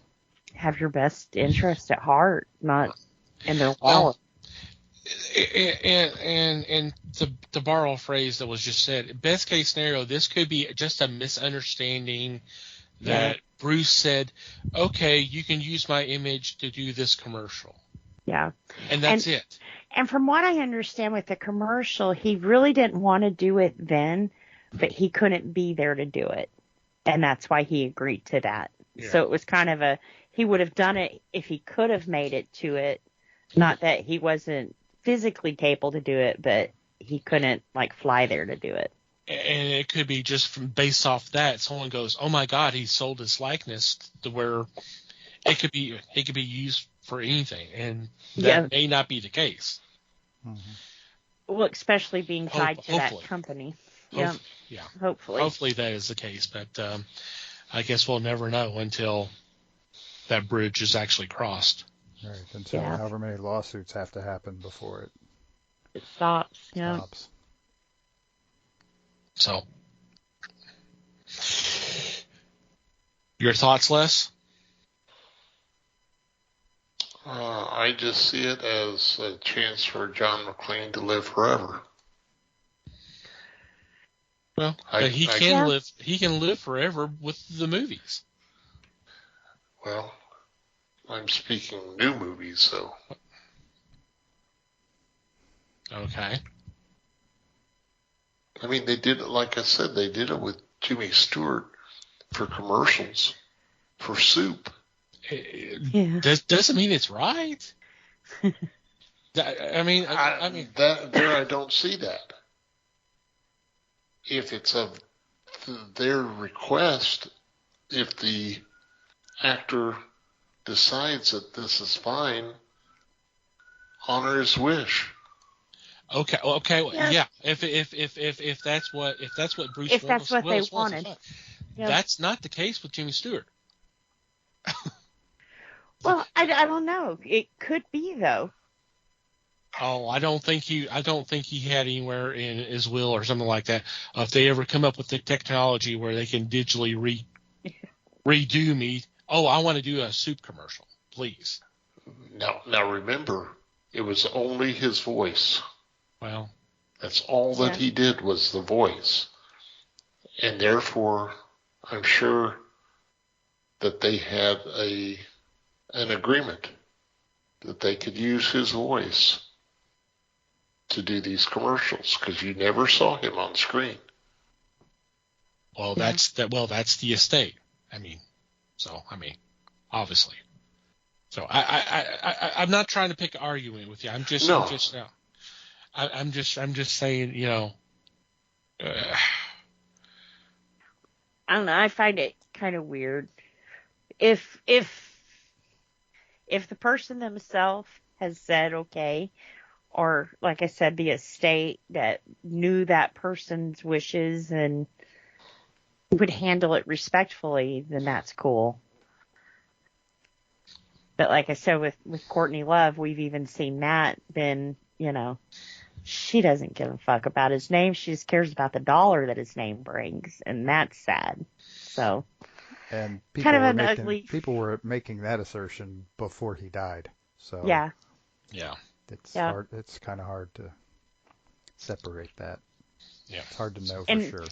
have your best interest at heart, not in their wallet. And to borrow a phrase that was just said, best case scenario, this could be just a misunderstanding that Bruce said, okay, you can use my image to do this commercial. Yeah. And that's it. And from what I understand with the commercial, he really didn't want to do it then, but he couldn't be there to do it. And that's why he agreed to that. Yeah. So it was kind of he would have done it if he could have made it to it. Not that he wasn't physically capable to do it, but he couldn't fly there to do it. And it could be just from based off that, someone goes, "Oh my God, he sold his likeness," to where it could be used for anything, and that may not be the case. Mm-hmm. Well, especially being tied to hopefully. that company. Yeah. Hopefully. Hopefully that is the case, but I guess we'll never know until that bridge is actually crossed. Right. Until however many lawsuits have to happen before it stops. Yeah. Stops. So, your thoughts, Les? I just see it as a chance for John McClane to live forever. Well, he can live. He can live forever with the movies. Well, I'm speaking new movies, so. Okay. I mean, they did it, like I said, they did it with Jimmy Stewart for commercials, for soup. Doesn't mean it's right. I mean, I don't see that. If it's of their request, if the actor decides that this is fine, honor his wish. Okay. Well, yeah. If that's what Bruce if that's what Willis they wanted, that's not the case with Jimmy Stewart. Well, I don't know. It could be though. Oh, I don't think he had anywhere in his will or something like that. If they ever come up with the technology where they can digitally redo me, I want to do a soup commercial, please. Now remember, it was only his voice. Well, that's all that he did was the voice, and therefore, I'm sure that they had an agreement that they could use his voice to do these commercials because you never saw him on screen. Well, that's the estate. Obviously. So I'm not trying to pick an argument with you. I'm just saying, I don't know. I find it kind of weird. If the person themselves has said okay, or like I said, the estate that knew that person's wishes and would handle it respectfully, then that's cool. But like I said, with Courtney Love, we've even seen that. Then, she doesn't give a fuck about his name. She just cares about the dollar that his name brings. And that's sad. So. And people were making that assertion before he died. So. Yeah. Yeah. It's hard. It's kind of hard to separate that. Yeah. It's hard to know for sure.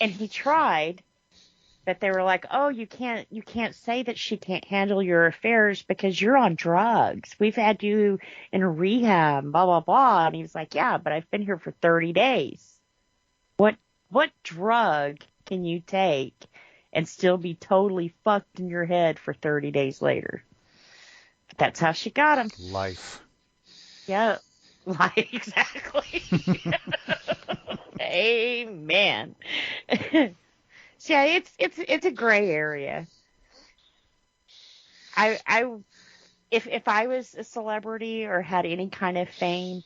And he tried. But they were like, "Oh, you can't say that she can't handle your affairs because you're on drugs. We've had you in a rehab, blah blah blah." And he was like, "Yeah, but I've been here for 30 days. What drug can you take and still be totally fucked in your head for 30 days later?" But that's how she got him. Life. Yeah, life exactly. Amen. So yeah, it's a gray area. If I was a celebrity or had any kind of fame,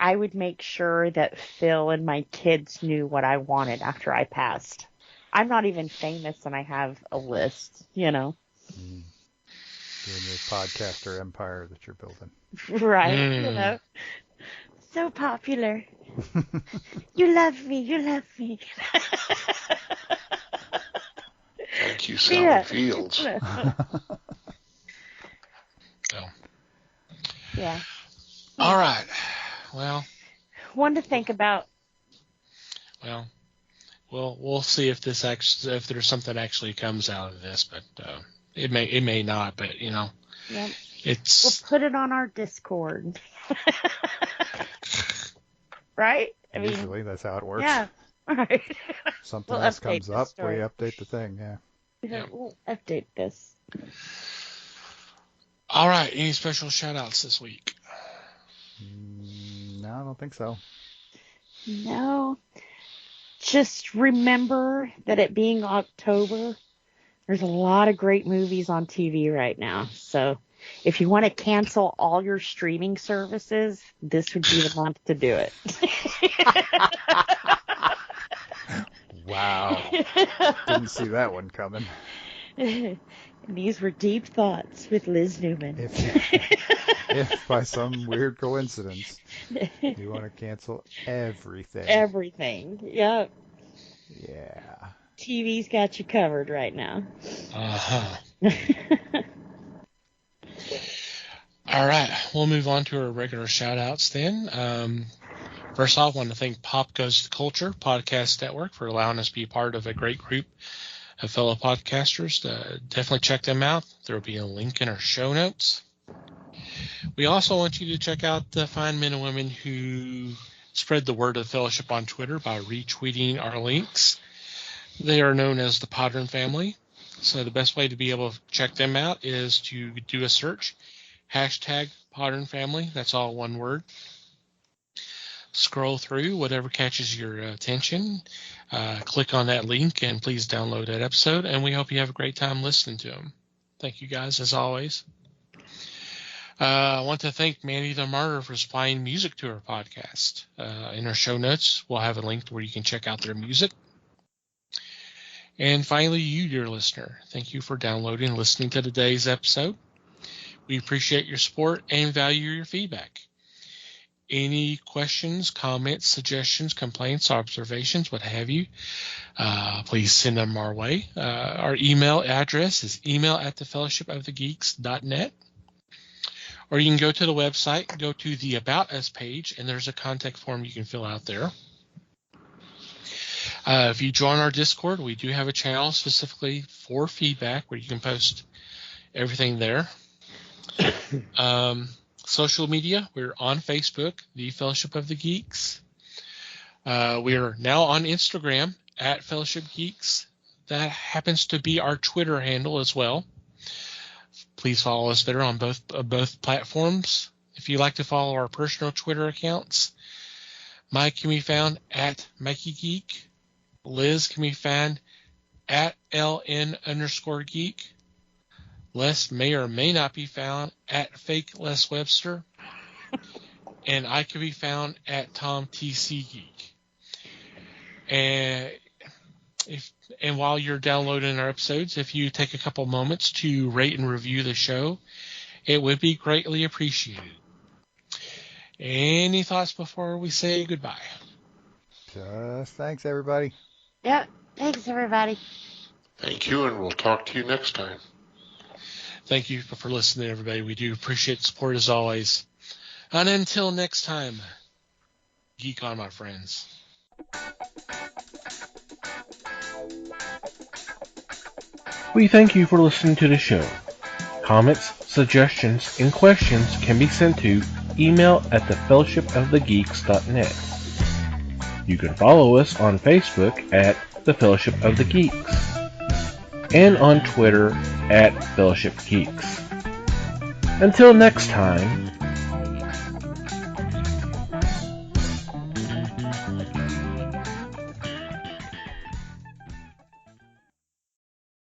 I would make sure that Phil and my kids knew what I wanted after I passed. I'm not even famous and I have a list, You're in your podcaster empire that you're building. Right, So popular. You love me. Thank you, Sally Fields. Yeah. All right. Well. One to think about. Well, we'll see if if there's something actually comes out of this, but it may not. But Yep. We'll put it on our Discord. Right? Usually that's how it works. Yeah. Right. Something else comes up, we update the thing, Yeah, we'll update this. All right. Any special shout-outs this week? No, I don't think so. No. just remember that it being October, there's a lot of great movies on TV right now. So if you want to cancel all your streaming services, this would be the month to do it. Wow. Didn't see that one coming. These were deep thoughts with Liz Newman. If by some weird coincidence you want to cancel everything. Everything. Yep. Yeah. TV's got you covered right now. Uh-huh. All right, we'll move on to our regular shout-outs then. First off, I want to thank Pop Goes the Culture Podcast Network for allowing us to be part of a great group of fellow podcasters. Definitely check them out. There will be a link in our show notes. We also want you to check out the fine men and women who spread the word of the fellowship on Twitter by retweeting our links. They are known as the Podern family. So the best way to be able to check them out is to do a search, #Podern family. That's all one word. Scroll through whatever catches your attention. Click on that link and please download that episode. And we hope you have a great time listening to them. Thank you guys, as always. I want to thank Mandy the Martyr for supplying music to our podcast. In our show notes, we'll have a link where you can check out their music. And finally, you, dear listener, thank you for downloading and listening to today's episode. We appreciate your support and value your feedback. Any questions, comments, suggestions, complaints, observations, what have you, please send them our way. Our email address is email@thefellowshipofthegeeks.net. Or you can go to the website, go to the About Us page, and there's a contact form you can fill out there. If you join our Discord, we do have a channel specifically for feedback where you can post everything there. Social media, we're on Facebook, The Fellowship of the Geeks. We are now on Instagram @Fellowship Geeks. That happens to be our Twitter handle as well. Please follow us there on both platforms. If you'd like to follow our personal Twitter accounts, Mike can be found @MikeyGeek. Liz can be found @LN_geek. Les may or may not be found @FakeLesWebster. And I can be found @TomTCGeek. And while you're downloading our episodes, if you take a couple moments to rate and review the show, it would be greatly appreciated. Any thoughts before we say goodbye? Just thanks, everybody. Yep. Thanks, everybody. Thank you, and we'll talk to you next time. Thank you for listening, everybody. We do appreciate the support as always. And until next time, geek on, my friends. We thank you for listening to the show. Comments, suggestions, and questions can be sent to email@thefellowshipofthegeeks.net. You can follow us on Facebook @The Fellowship of the Geeks and on Twitter @Fellowship Geeks. Until next time,